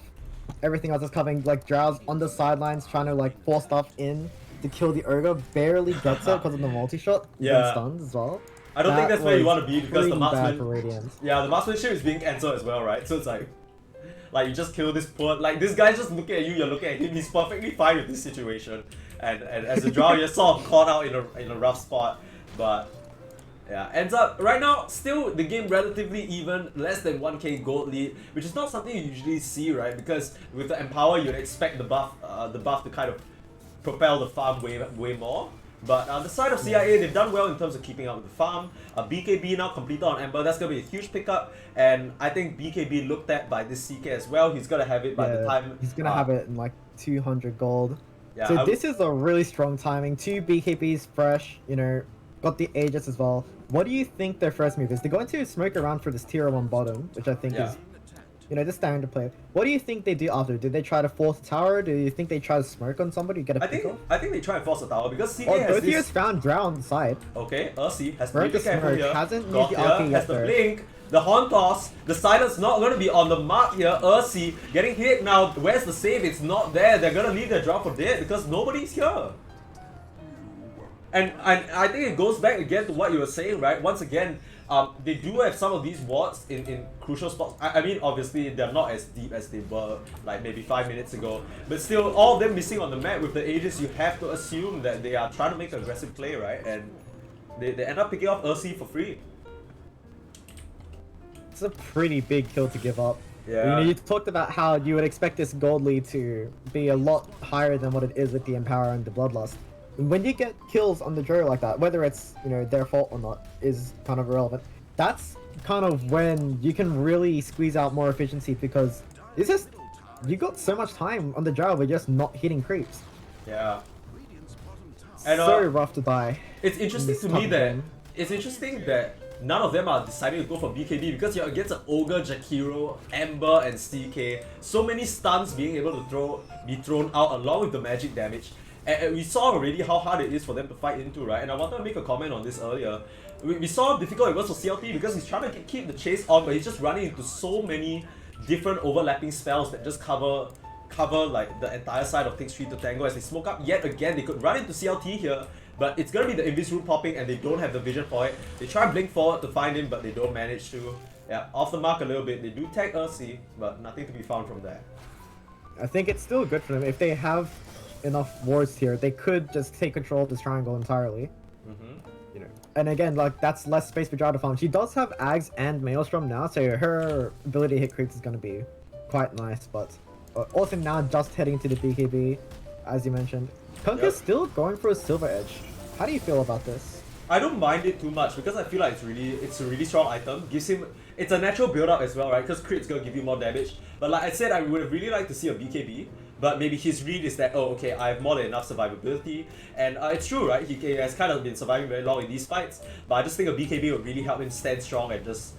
everything else that's coming. Like, Drow's on the sidelines trying to like force stuff in to kill the Ogre. Barely gets it because of the multi-shot. Yeah. Stuns as well. I don't think that's where you want to be because the marksman... Yeah, the marksmanship is being cancelled as well, right? So it's like... Like you just kill this poor, like this guy's just looking at you, you're looking at him, he's perfectly fine with this situation. And as a draw, you're sort of caught out in a rough spot. But yeah, ends up right now still the game relatively even, less than 1k gold lead, which is not something you usually see, right? Because with the Empower you'd expect the buff to kind of propel the farm way more. But on the side of CIA, they've done well in terms of keeping up with the farm. BKB now completed on Ember, that's going to be a huge pickup. And I think BKB looked at by this CK as well. He's going to have it by the time... He's going to have it in like 200 gold. Yeah, so this is a really strong timing. 2 BKBs fresh, you know, got the Aegis as well. What do you think their first move is? They're going to smoke around for this tier 1 bottom, which I think is, you know, the standard play. What do you think they do after? Did they try to force a tower? Do you think they try to smoke on somebody, get a pick off? I think they try and force a tower because CK has both heroes found Drow on the side. Okay, Ursi has to be careful here. Hasn't got used the RP here, yet has the blink, the Horn Toss, the silence not going to be on the mark here. Ursi getting hit now. Where's the save? It's not there. They're going to leave their Drow for dead because nobody's here. And I think it goes back again to what you were saying, right? Once again, they do have some of these wards in crucial spots. I mean, obviously, they're not as deep as they were like maybe 5 minutes ago. But still, all of them missing on the map with the Aegis, you have to assume that they are trying to make an aggressive play, right? And they end up picking off Ursi for free. It's a pretty big kill to give up. Yeah. You know, you talked about how you would expect this gold lead to be a lot higher than what it is with the Empower and the Bloodlust. When you get kills on the Joe like that, whether it's, you know, their fault or not, is kind of irrelevant. That's kind of when you can really squeeze out more efficiency because it's just, you got so much time on the Joe with just not hitting creeps. Yeah. And, so rough to die. It's interesting to me that none of them are deciding to go for BKB because you're against an Ogre, Jakiro, Ember, and CK. So many stuns being able to be thrown out along with the magic damage. And we saw already how hard it is for them to fight into, right? And I wanted to make a comment on this earlier. We saw how difficult it was for CLT because he's trying to keep the chase on, but he's just running into so many different overlapping spells that just cover like the entire side of things 3 to Tango as they smoke up yet again. They could run into CLT here, but it's gonna be the Invis Rune popping and they don't have the vision for it. They try and blink forward to find him, but they don't manage to. Yeah, off the mark a little bit. They do tag Ursi, but nothing to be found from there. I think it's still good for them. If they have enough wards here, they could just take control of this triangle entirely. You know, and again, like that's less space for Drow to farm. She does have Ags and Maelstrom now, so her ability to hit creeps is going to be quite nice. But also now just heading to the BKB, as you mentioned. Kunkka's still going for a Silver Edge. How do you feel about this? I don't mind it too much because I feel like it's a really strong item. Gives him, it's a natural build up as well, right? Because crit's gonna give you more damage. But like I said, I would have really liked to see a BKB. But maybe his read is that, oh, okay, I have more than enough survivability. And it's true, right? He has kind of been surviving very long in these fights. But I just think a BKB would really help him stand strong and just,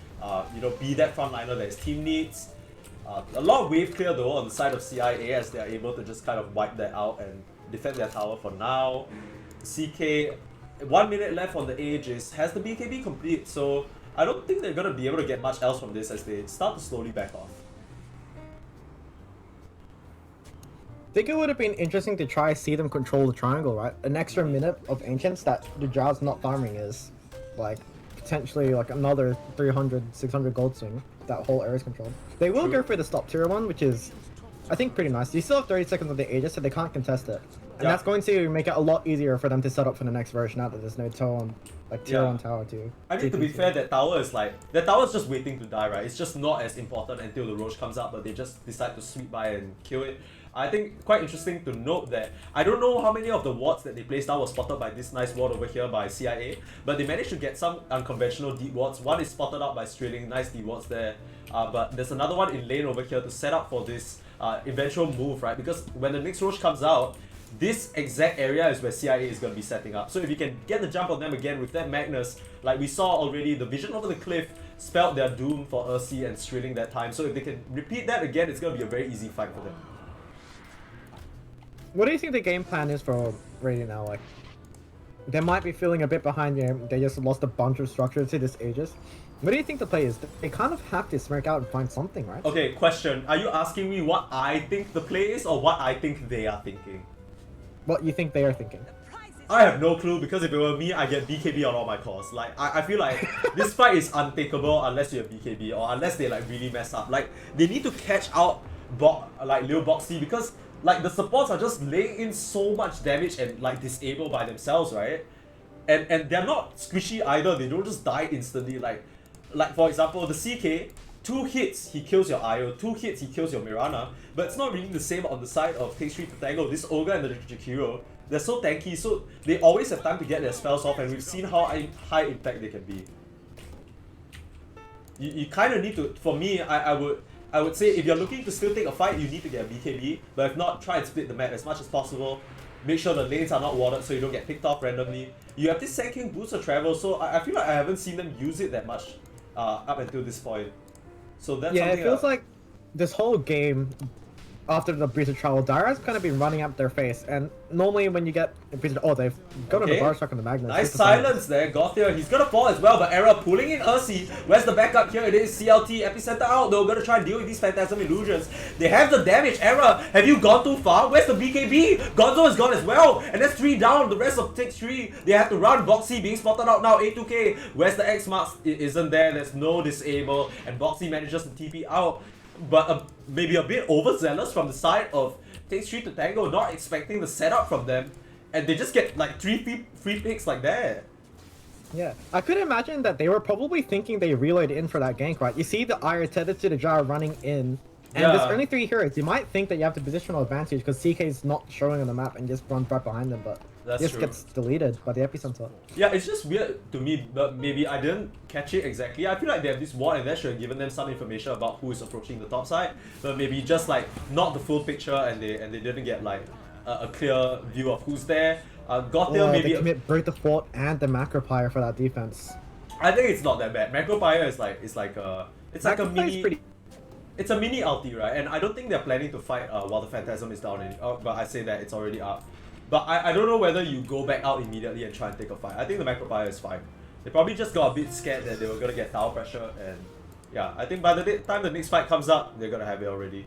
you know, be that frontliner that his team needs. A lot of wave clear though on the side of CIA as they are able to just kind of wipe that out and defend their tower for now. CK, 1 minute left on the Aegis, has the BKB complete. So I don't think they're going to be able to get much else from this as they start to slowly back off. I think it would have been interesting to try see them control the triangle, right? An extra minute of Ancients that the Drow's not farming is like potentially like another 300, 600 gold swing. That whole area is controlled. They will go for the stop tier 1, which is, I think, pretty nice. You still have 30 seconds of the Aegis, so they can't contest it. And that's going to make it a lot easier for them to set up for the next version now that there's no tone, like tier 1 tower 2. I mean, to be fair, that tower is just waiting to die, right? It's just not as important until the Roche comes out, but they just decide to sweep by and kill it. I think quite interesting to note that I don't know how many of the wards that they placed down were spotted by this nice ward over here by CIA, but they managed to get some unconventional deep wards. One is spotted out by Strilling, nice deep wards there, but there's another one in lane over here to set up for this eventual move, right? Because when the next Roche comes out, this exact area is where CIA is going to be setting up. So if you can get the jump on them again with that Magnus, like we saw already, the vision over the cliff spelled their doom for Ursi and Strilling that time. So if they can repeat that again, it's going to be a very easy fight for them. What do you think the game plan is for Radiant now? Like, they might be feeling a bit behind here. They just lost a bunch of structure to this Aegis. What do you think the play is? They kind of have to smirk out and find something, right? Okay, question. Are you asking me what I think the play is or what I think they are thinking? What you think they are thinking? I have no clue because if it were me, I get BKB on all my cores. Like I feel like this fight is untakeable unless you have BKB or unless they like really mess up. Like they need to catch out like Lil Boxy because like the supports are just laying in so much damage and like disabled by themselves, right? And they're not squishy either. They don't just die instantly. Like for example, the CK. 2 hits, he kills your Io, 2 hits, he kills your Mirana, but it's not really the same on the side of Takes 3 to Tango. This Ogre and the Chiyo, they're so tanky, so they always have time to get their spells off, and we've seen how high impact they can be. You kind of need to, for me, I would say if you're looking to still take a fight, you need to get a BKB, but if not, try and split the map as much as possible. Make sure the lanes are not warded so you don't get picked off randomly. You have this Sand King boost of travel, so I feel like I haven't seen them use it that much up until this point. So that's yeah, it feels like this whole game, after the Breeze of Travel, Dara's kind of been running up their face, and normally when you get a Breeze of... Oh, they've gone on the bar struck on the Magnus. Nice silence there, Gothier. He's gonna fall as well, but Era pulling in Ursi. Where's the backup here? It is CLT, Epicenter out though, gonna try and deal with these Phantasm Illusions. They have the damage. Era, have you gone too far? Where's the BKB? Gonzo is gone as well, and that's 3 down. The rest of Takes 3, they have to run. Boxy being spotted out now, A2K. Where's the X marks? It isn't there, there's no disable, and Boxy manages to TP out. But maybe a bit overzealous from the side of Takes 3 to Tango, not expecting the setup from them, and they just get like 3 free picks like that. Yeah, I could imagine that they were probably thinking they relayed in for that gank, right? You see the Ire tethered to the Jar running in, and there's only 3 heroes. You might think that you have the positional advantage because CK's not showing on the map and just runs right behind them, but just gets deleted by the Epicenter. Yeah, it's just weird to me, but maybe I didn't catch it exactly. I feel like they have this ward and that should have given them some information about who is approaching the top side, but maybe just like not the full picture and they didn't get like a clear view of who's there. Gothier maybe they commit Break the Fort and the Macropire for that defense. I think it's not that bad. Macropire is like it's like a mini. It's a mini ulti, right? And I don't think they're planning to fight while the Phantasm is down. But I say that it's already up. But I don't know whether you go back out immediately and try and take a fight. I think the Macropire is fine. They probably just got a bit scared that they were gonna get tower pressure, and yeah, I think by the time the next fight comes up, they're gonna have it already.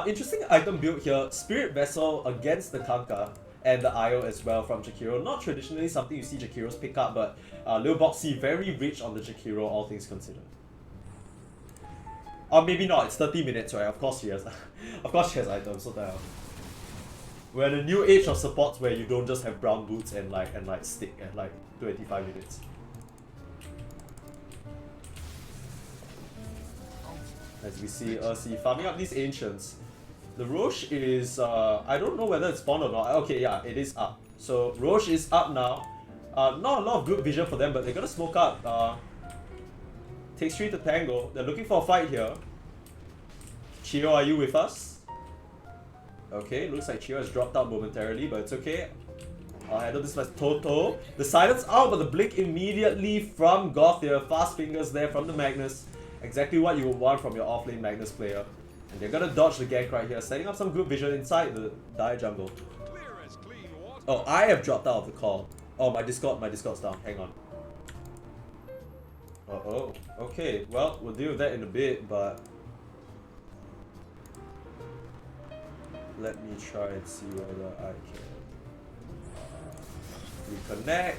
Interesting item build here: Spirit Vessel against the Kanka and the Io as well from Jakiro. Not traditionally something you see Jakiros pick up, but Lil Boxy very rich on the Jakiro, all things considered. Or maybe not. It's 30 minutes, right? Of course she has. Of course she has items. So that. We're in a new age of supports where you don't just have brown boots and stick at like 25 minutes. As we see Ursi farming up these ancients. The Roche is I don't know whether it's spawned or not. Okay, yeah, it is up. So Roche is up now. Not a lot of good vision for them, but they're gonna smoke up. Takes 3 to Tango. They're looking for a fight here. Chiyo, are you with us? Okay, looks like Chiyo has dropped out momentarily, but it's okay. I'll handle this as Toto. The silence out, but the blink immediately from Gothier. Fast fingers there from the Magnus. Exactly what you would want from your offlane Magnus player. And they're gonna dodge the gank right here, setting up some good vision inside the Dire jungle. Oh, I have dropped out of the call. Oh, my Discord's down. Hang on. Uh-oh. Okay, well, we'll deal with that in a bit, but let me try and see whether I can reconnect.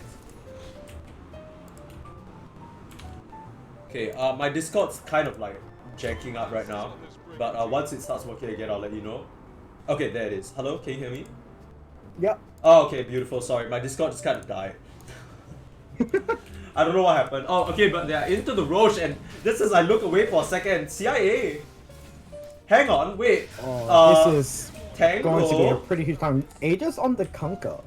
Okay, my Discord's kind of like janking up right now, but once it starts working again, I'll let you know. Okay, there it is. Hello, can you hear me? Yep. Oh, okay, beautiful. Sorry, my Discord just kind of died. I don't know what happened. Oh, okay, but they're into the Roche, and just as I look away for a second, CIA. Hang on, wait. Oh, this is Tango. going to be a pretty huge time. Aegis on the Kunkka.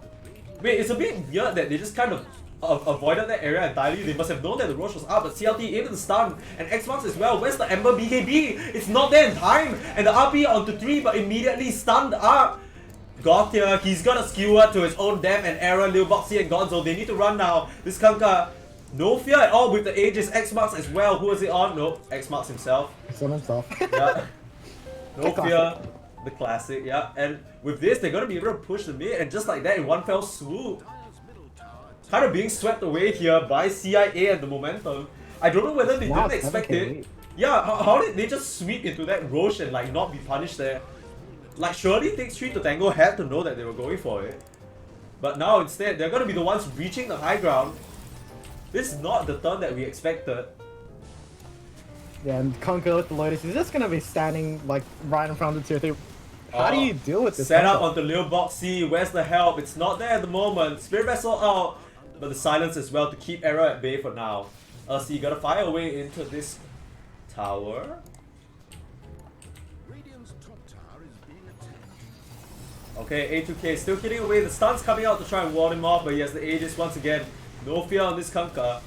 Wait, it's a bit weird that they just kind of avoided that area entirely. They must have known that the Roche was up, but CLT able to stun, and X-Marks as well. Where's the Ember BKB? It's not there in time, and the RP onto 3, but immediately stunned up. Gothier, he's gonna skewer to his own death, and Era, Lil Boxy, and Gonzo, they need to run now. This Kunkka, no fear at all with the Aegis. X-Marks as well. Who is it on? Nope, X-Marks himself. It's on himself. Yeah. No fear. The classic, yeah. And with this, they're gonna be able to push the mid, and just like that, in one fell swoop. Kind of being swept away here by CIA and the momentum. I don't know whether they didn't expect it. Yeah, how did they just sweep into that Roche and like not be punished there? Like surely Takes 3 to Tango had to know that they were going for it. But now instead, they're gonna be the ones reaching the high ground. This is not the turn that we expected. Yeah, and Conker with the Lotus, he's just gonna be standing like right in front of the tier 3. How do you deal with this? Set up onto Lil Boxy, where's the help? It's not there at the moment. Spirit Vessel out, but the silence as well to keep Error at bay for now. So you gotta fire away into this tower. Okay, A2K still hitting away. The stun's coming out to try and ward him off, but he has the Aegis once again. No fear on this Kunkka.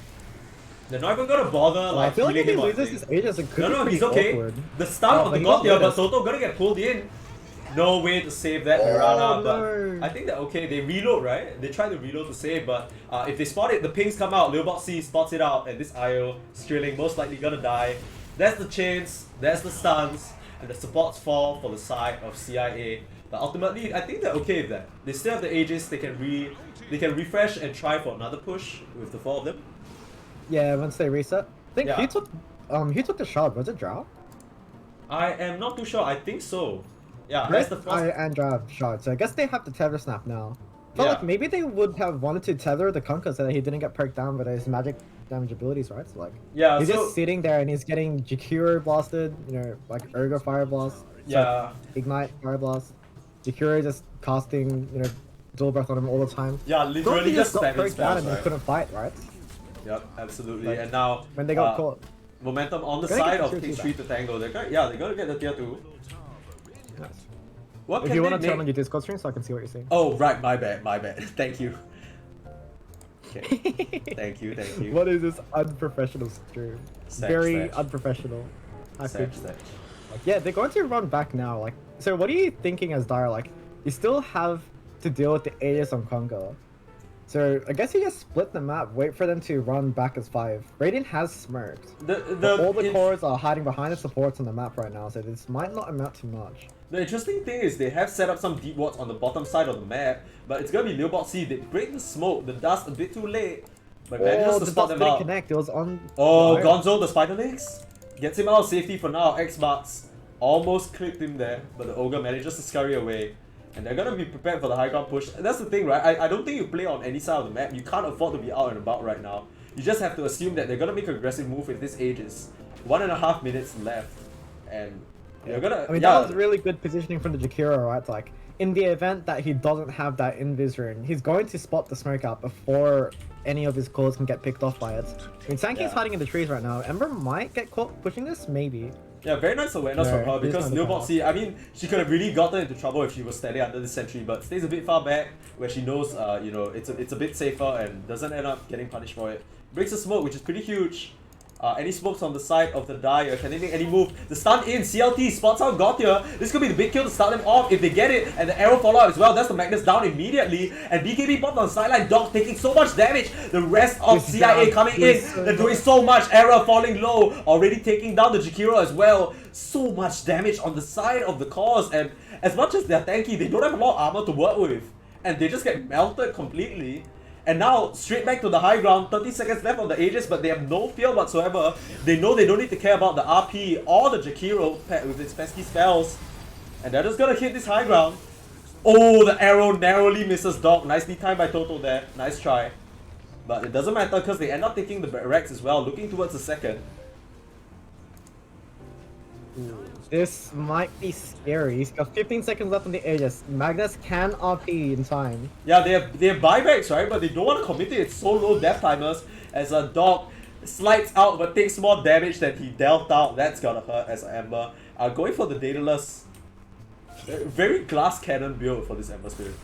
They're not even gonna bother like I feel like if he healing him. loses his Aegis, it could No, be he's pretty okay. awkward. The stun of the he God got here, but Lotus. Toto gonna get pulled in. No way to save that Mirana, no. but I think they're okay. They reload, right? They try to reload to save, but if they spot it, the pings come out. Lil Boxy spots it out, and this IO, Strilling, most likely gonna die. That's the chains, that's the stuns, and the supports fall for the side of CIA. But ultimately, I think they're okay with that. They still have the Aegis, they can refresh and try for another push with the 4 of them. Yeah, once they reset. I think Yeah. he took the shot. Was it Drow? I am not too sure, I think so. Yeah, that's the first. And Drow shot. So I guess they have to tether snap now. Felt Yeah. like maybe they would have wanted to tether the Kunkka so that he didn't get perked down by his magic damage abilities, right? So like, Yeah, he's so just sitting there and he's getting Jakiro blasted, you know, like Urga Fire Blast. yeah. Ignite Fire Blast. Jakiro just casting, you know, dual breath on him all the time. Yeah, Thought literally he just got spamming perked down spells, and they right? couldn't fight, right? Yep, absolutely. Like, and now When they got caught. momentum on the Gonna side get of the King tier 3 to tango. They're gonna get the tier 2. Yes. What If can you they want to turn make? on your Discord stream so I can see what you're saying. Oh right, my bad. Thank you. Okay. Thank you. What is this unprofessional stream? Snatch, Very snatch. unprofessional. I think. Snatch. Like, yeah, they're going to run back now. Like, so what are you thinking as Dire? Like, you still have to deal with the Aegis on Congo. So I guess you just split the map, wait for them to run back as 5. Radiant has smurked. All the cores are hiding behind the supports on the map right now, so this might not amount to much. The interesting thing is they have set up some deep wards on the bottom side of the map, but it's gonna be Lil Boxy. They break the smoke, the dust a bit too late, but manages to the spot dust them didn't out. connect. It was on. Oh, the iron. Gonzo, the spider legs gets him out of safety for now. X-Marks almost clipped him there, but the Ogre manages to scurry away. And they're gonna be prepared for the high ground push. And that's the thing, right? I don't think you play on any side of the map. You can't afford to be out and about right now. You just have to assume that they're gonna make an aggressive move with this Aegis. 1.5 minutes left, and they're gonna. I mean, that was really good positioning from the Jakiro, right? Like, in the event that he doesn't have that invis rune, he's going to spot the smoke out before any of his cores can get picked off by it. I mean, Sankey's hiding in the trees right now. Ember might get caught pushing this, maybe. Yeah, very nice awareness from her because Lil Boxy, I mean, she could have really gotten into trouble if she was standing under the sentry, but stays a bit far back where she knows, you know, it's a bit safer and doesn't end up getting punished for it. Breaks the smoke, which is pretty huge. Any smokes on the side of the Dire? Can they make any move? The stun in, CLT spots out Gautier. This could be the big kill to start them off if they get it, and the arrow follow up as well. That's the Magnus down immediately, and BKB popped on the sideline. Dog taking so much damage. The rest of CIA coming in. They're doing so much. Error falling low, already taking down the Jakiro as well. So much damage on the side of the cause, and as much as they're tanky, they don't have a lot of armor to work with, and they just get melted completely. And now, straight back to the high ground, 30 seconds left on the Aegis, but they have no fear whatsoever. They know they don't need to care about the RP or the Jakiro with its pesky spells. And they're just gonna hit this high ground. Oh, the arrow narrowly misses Dog. Nicely timed by Toto there. Nice try. But it doesn't matter because they end up taking the Rex as well, looking towards the second. This might be scary. He's got 15 seconds left on the Aegis. Magnus can RP in time. Yeah, they have buybacks, right? But they don't want to commit it. It's so low death timers as a Dog slides out but takes more damage than he dealt out. That's gonna hurt as an Ember. Going for the Daedalus. Very glass cannon build for this Ember Spirit.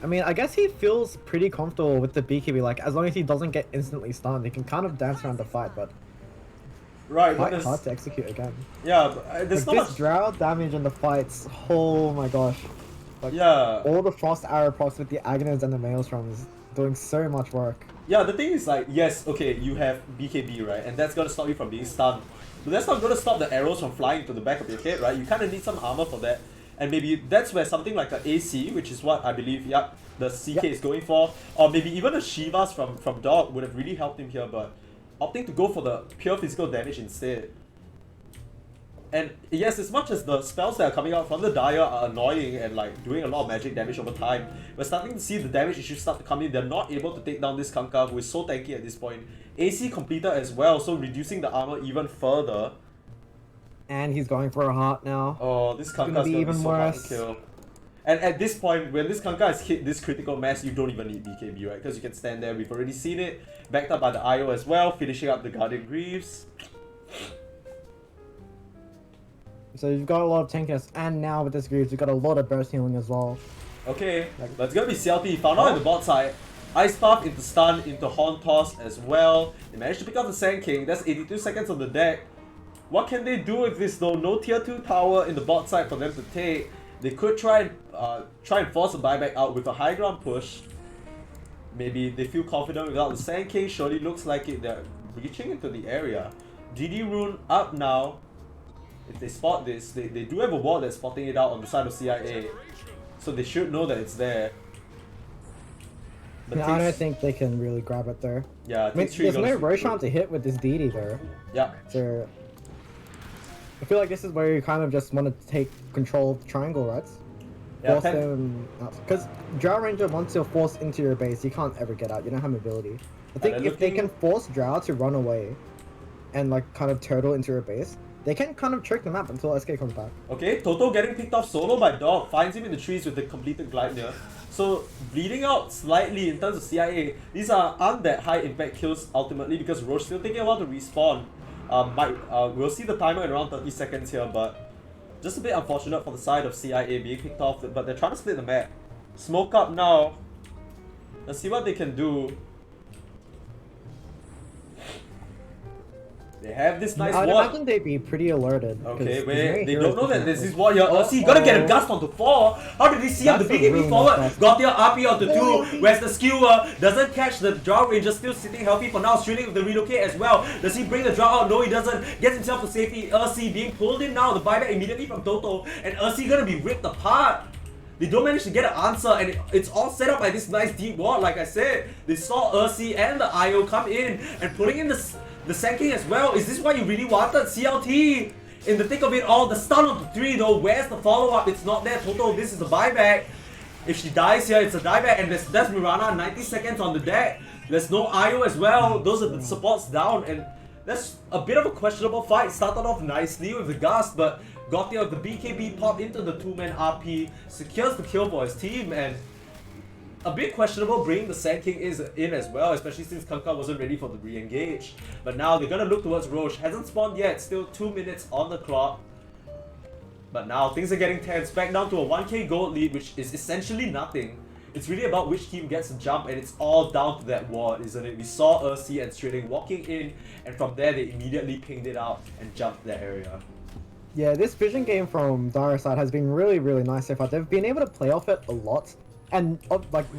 I mean, I guess he feels pretty comfortable with the BKB. Like, as long as he doesn't get instantly stunned, he can kind of dance around the fight, but right, quite hard to execute again. Yeah, but there's like, not this much drow damage in the fights, oh my gosh. Like, yeah. all the frost arrow procs with the Aghanim's and the Maelstroms is doing so much work. Yeah, the thing is like, yes, okay, you have BKB, right? And that's gonna stop you from being stunned. But that's not gonna stop the arrows from flying to the back of your head, right? You kinda need some armor for that. And maybe that's where something like an AC, which is what I believe, the CK is going for, or maybe even a Shivas from Dog would have really helped him here, but opting to go for the pure physical damage instead. And yes, as much as the spells that are coming out from the Dire are annoying and like doing a lot of magic damage over time, we're starting to see the damage issues start to come in. They're not able to take down this Kanka, who is so tanky at this point. AC completed as well, so reducing the armor even further. And he's going for a heart now. Oh, this Kanka is gonna be so hard to kill. And at this point, when this Kanka has hit this critical mass, you don't even need BKB, right? Because you can stand there. We've already seen it. Backed up by the IO as well, finishing up the Guardian Greaves. So you've got a lot of tankiness, and now with this Greaves, you've got a lot of burst healing as well. Okay, but it's gonna be CLT. Found out on the bot side. Ice Path into stun, into Horn Toss as well. They managed to pick up the Sand King. That's 82 seconds on the deck. What can they do with this though? No tier 2 tower in the bot side for them to take. They could try and force a buyback out with a high ground push. Maybe they feel confident without the Sand King. Surely looks like it. They're reaching into the area. GD Rune up now. If they spot this, they do have a ward that's spotting it out on the side of CIA. So they should know that it's there. But Yeah, I don't think they can really grab it there. Yeah, I mean, there's no Roshan to hit with this DD there. Yeah. So I feel like this is where you kind of just want to take control of the triangle, right? Yeah, Force them out. Because Drow Ranger, once you're forced into your base, you can't ever get out. You don't have mobility. I think if they can force Drow to run away and like kind of turtle into your base, they can kind of trick the map until SK comes back. Okay, Toto getting picked off solo by Dog, finds him in the trees with the completed Gleipnir. So, bleeding out slightly in terms of CIA. These aren't that high impact kills ultimately because Roche still taking a while to respawn. We'll see the timer at around 30 seconds here, but just a bit unfortunate for the side of CIA being picked off, but they're trying to split the map. Smoke up now. Let's see what they can do. They have this nice ward. I imagine they'd be pretty alerted. Okay, wait, they don't know that there's this ward here. Ursi, you gotta get a gust onto 4. How did he see up the BKB forward? Got your RP onto 2. Where's the skewer? Doesn't catch the Drow Ranger, still sitting healthy for now, streaming with the relocate as well. Does he bring the Drow out? No, he doesn't. Gets himself to safety. Ursi being pulled in now. The buyback immediately from Toto. And Ursi gonna be ripped apart. They don't manage to get an answer, and it's all set up by this nice deep ward. Like I said, they saw Ursi and the IO come in and putting in the Sand King as well. Is this what you really wanted? CLT! In the thick of it all, the stun on the 3 though. Where's the follow-up? It's not there. Toto, this is a buyback. If she dies here, it's a dieback. And that's Mirana, 90 seconds on the deck. There's no IO as well. Those are the supports down. And that's a bit of a questionable fight. Started off nicely with the Gust, but Gautier of the BKB popped into the 2-man RP. Secures the kill for his team. And a bit questionable bringing the Sand King in as well, especially since Kanka wasn't ready for the re-engage. But now they're gonna look towards Roche. Hasn't spawned yet, still 2 minutes on the clock. But now things are getting tense. Back down to a 1k gold lead, which is essentially nothing. It's really about which team gets a jump, and it's all down to that ward, isn't it? We saw Ursi and Strilling walking in, and from there they immediately pinged it out and jumped that area. Yeah, this vision game from Dire side has been really, really nice so far. They've been able to play off it a lot. And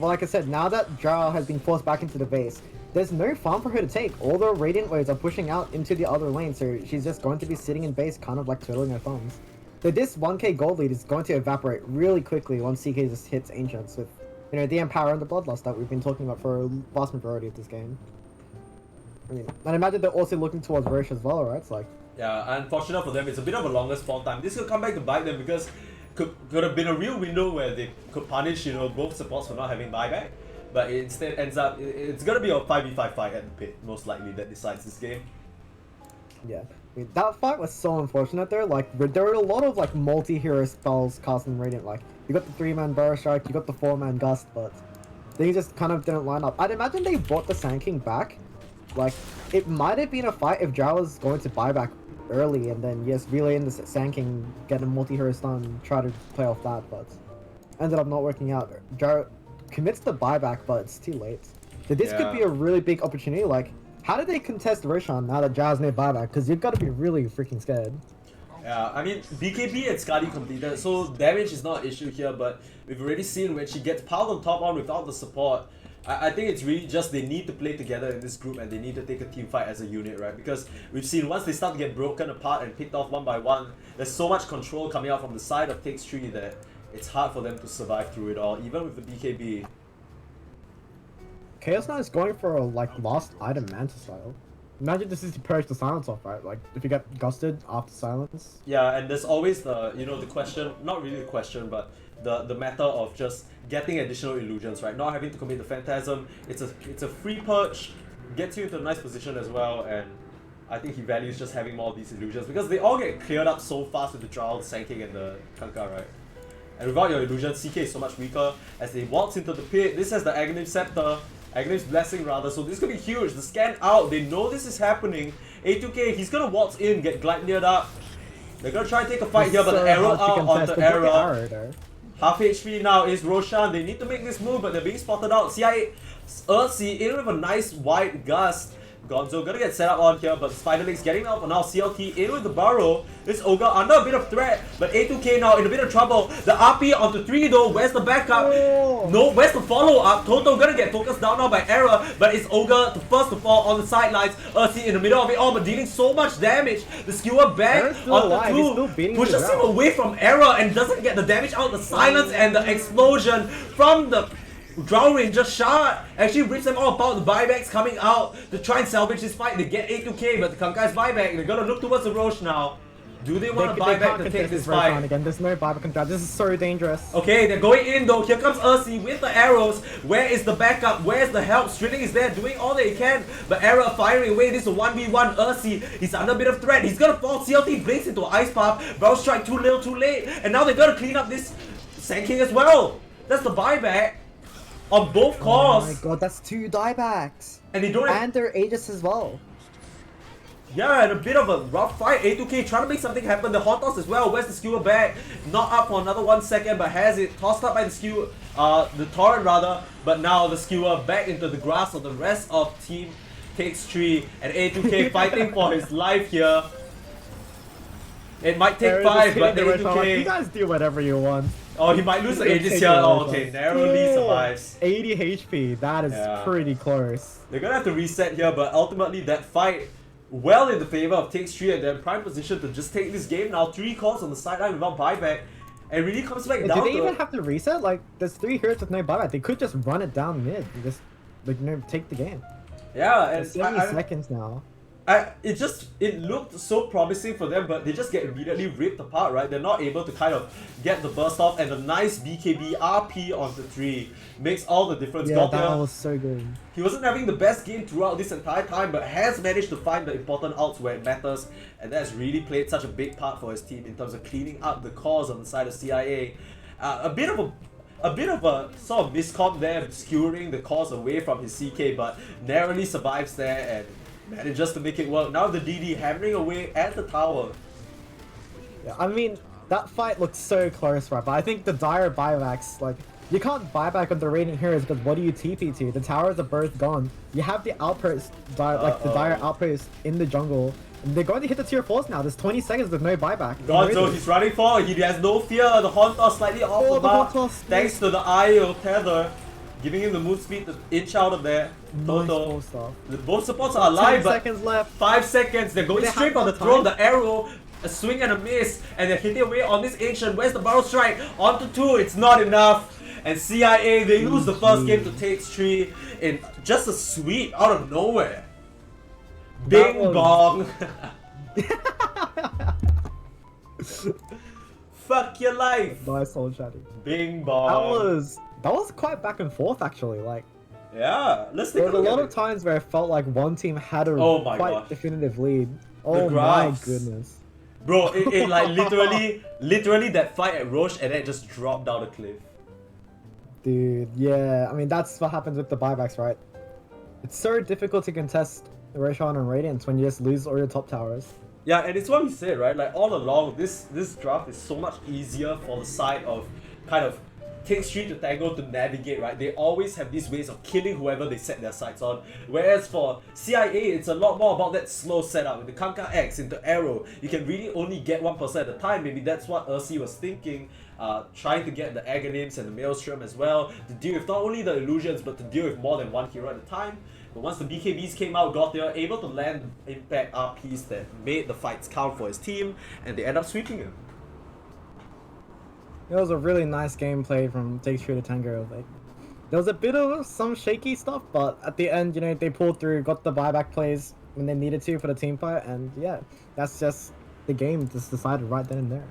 like I said, now that Drow has been forced back into the base, there's no farm for her to take. All the Radiant Waves are pushing out into the other lane, so she's just going to be sitting in base, kind of like twiddling her thumbs. So this 1k gold lead is going to evaporate really quickly once CK just hits Ancients with, you know, the Empower and the Bloodlust that we've been talking about for a vast majority of this game. I mean, and imagine they're also looking towards Roche as well, right? It's like... Yeah, unfortunate for them, it's a bit of a longer spawn time. This could come back to bite them because could have been a real window where they could punish, you know, both supports for not having buyback, but it instead ends up it's gonna be a 5v5 fight at the pit, most likely, that decides this game. Yeah, I mean, that fight was so unfortunate there. Like, there were a lot of like multi-hero spells cast in Radiant. Like, you got the 3-man Burrow Strike, you got the 4-man Gust, but they just kind of didn't line up. I'd imagine they brought the Sand King back. Like, it might have been a fight if Drow was going to buy back early and then yes, relay in the Sand King, get a multi-hero stun, try to play off that, but ended up not working out. Drow commits the buyback, but it's too late. So this could be a really big opportunity. Like, how did they contest Roshan now that Drow has no buyback? Because you've got to be really freaking scared. Yeah, I mean, BKB and Skadi completed, so damage is not an issue here, but we've already seen when she gets piled on top on without the support, I think it's really just they need to play together in this group and they need to take a team fight as a unit, right? Because we've seen once they start to get broken apart and picked off one by one, there's so much control coming out from the side of Takes 3 that it's hard for them to survive through it all, even with the BKB. Chaos Knight is going for a like last item Manta style. Imagine this is to purge the silence off, right? Like, if you get gusted after silence. Yeah, and there's always the, you know, the question, not really the question, but the matter of just getting additional illusions, right? Not having to commit the Phantasm. It's a free purge, gets you into a nice position as well, and I think he values just having more of these illusions because they all get cleared up so fast with the Drow, the Sand King, and the Kanka, right? And without your illusion, CK is so much weaker. As they waltz into the pit, this has the Aghanim Scepter, Aghanim's Blessing rather, so this could be huge. The scan out, they know this is happening. A2K, he's gonna waltz in, get Gleipnir up. They're gonna try and take a fight here, but the arrow out onto Era. Half HP now is Roshan. They need to make this move, but they're being spotted out. CIA Earthsea in with a nice wide gust. Gonzo gonna get set up on here, but Spiderlink's getting out for now. CLT in with the burrow. This Ogre under a bit of threat, but A2K now in a bit of trouble. The RP onto 3 though. Where's the backup? Oh. No, where's the follow up? Toto gonna get focused down now by Error, but it's Ogre the first to fall on the sidelines. Earthsea in the middle of it all, but dealing so much damage. The skewer back onto 2 pushes him away from Error and doesn't get the damage out. The silence and the explosion from the Drow Ranger shot actually rips them all apart. The buybacks coming out to try and salvage this fight. They get A2K, but the Kankai's buyback. They're gonna look towards the Roche now. Do they want to buy back to take this fight? Again. There's no buyback control. This is so dangerous. Okay, they're going in though. Here comes Earthsea with the arrows. Where is the backup? Where's the help? Strilling is there doing all they can. But Error firing away. This is a 1v1. Earthsea, he's under a bit of threat. He's gonna fall. CLT breaks into Ice Path. Brow Strike too little too late. And now they gotta clean up this Sand King as well. That's the buyback. On both cores. Oh my god, that's 2 diebacks. And they don't have... And they're Aegis as well. Yeah, and a bit of a rough fight. A2K trying to make something happen. The hot toss as well. Where's the skewer back? Not up for another 1 second, but has it tossed up by the skewer, the torrent rather. But now the skewer back into the grasp of the rest of Team Takes 3. And A2K fighting for his life here. It might take 5, but A2K... You guys do whatever you want. Oh, he might lose the Aegis here. Oh, okay, narrowly survives. 80 HP, that is pretty close. They're gonna have to reset here, but ultimately that fight well in the favor of Takes 3 and they're in prime position to just take this game now. 3 calls on the sideline without buyback. And really comes back down to... Do they even have to reset? Like, there's 3 heroes with no buyback. They could just run it down mid and just, like, you know, take the game. Yeah, and... It's 70 seconds now. It looked so promising for them, but they just get immediately ripped apart, right? They're not able to kind of get the burst off, and the nice BKB RP onto 3 makes all the difference. Yeah, that was so good. He wasn't having the best game throughout this entire time, but has managed to find the important outs where it matters, and that's really played such a big part for his team in terms of cleaning up the cores on the side of CIA. A bit of a sort of miscom there, skewering the cores away from his CK, but narrowly survives there and manages to make it work. Now the DD hammering away at the tower. Yeah, I mean, that fight looked so close, right? But I think the dire buybacks, like, you can't buy back on the Radiant Heroes because what do you TP to? The towers are both gone. You have the outpost, the dire outpost in the jungle. And they're going to hit the tier 4s now. There's 20 seconds with no buyback. Gonzo, he's running forward. He has no fear. The Horn Toss slightly off the mark. Thanks to the IO tether. Giving him the move speed to inch out of there. Toto. Both supports are alive, 10 but seconds left. 5 seconds. They're going straight on the throne. The arrow, a swing and a miss, and they're hitting away on this Ancient. Where's the Barrel Strike? Onto 2. It's not enough. And CIA, they lose the first game to Takes 3 in just a sweep out of nowhere. Bing bong. Fuck your life. Nice soul chatting. Bing bong. That was quite back and forth actually. Like, yeah, let's take there was a lot of times where I felt like one team had a quite definitive lead. Oh my goodness. Bro, it like literally that fight at Roche and then it just dropped down a cliff. Dude, yeah, I mean that's what happens with the buybacks, right? It's so difficult to contest Roshan and Radiance when you just lose all your top towers. Yeah, and it's what we said, right? Like all along, this draft is so much easier for the side of kind of Takes 3 to tango to navigate, right? They always have these ways of killing whoever they set their sights on. Whereas for CIA, it's a lot more about that slow setup. With the Kanka X into Arrow, you can really only get one person at a time. Maybe that's what Earthsea was thinking. Trying to get the Aghanims and the Maelstrom as well to deal with not only the illusions but to deal with more than one hero at a time. But once the BKBs came out, got there, able to land impact RPs that made the fights count for his team, and they end up sweeping him. It was a really nice game played from Takes 3 to Tango. Like, There was a bit of some shaky stuff, but at the end, you know, they pulled through, got the buyback plays when they needed to for the team fight, and yeah, that's just the game just decided right then and there.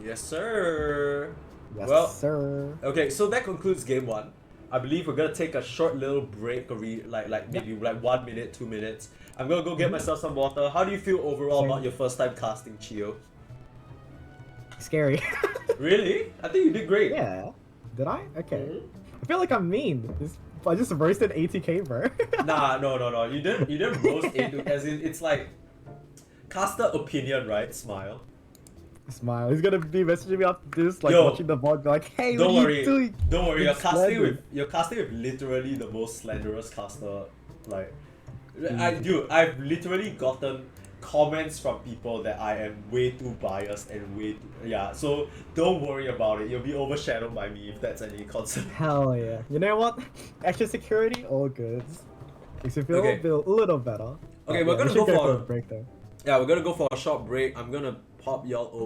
Yes, sir. Yes, Well, sir. okay, so that concludes game 1. I believe we're gonna take a short little break, like maybe like 1 minute, 2 minutes. I'm gonna go get myself some water. How do you feel overall Same. about your first time casting, Chiyo? Scary. Really? I think you did great. Yeah. Did I? Okay. Mhm. I feel like I'm mean. I just roasted ATK, bro. Nah, no. You didn't roast into, as in it's like caster opinion, right? Smile. Smile. He's gonna be messaging me after this, like Yo, watching the VOD, like, hey, Don't what are worry. you doing? Don't worry. It's slandered. You're casting with literally the most slanderous caster. Like, Mm. I've literally gotten comments from people that I am way too biased and way too, yeah. So don't worry about it. You'll be overshadowed by me if that's any concern. Hell yeah. You know what? Extra security, all good. Makes you feel Okay. a little better. Okay, But we're yeah, gonna we should go for a a- break though. Yeah, we're gonna go for a short break. I'm gonna pop y'all over.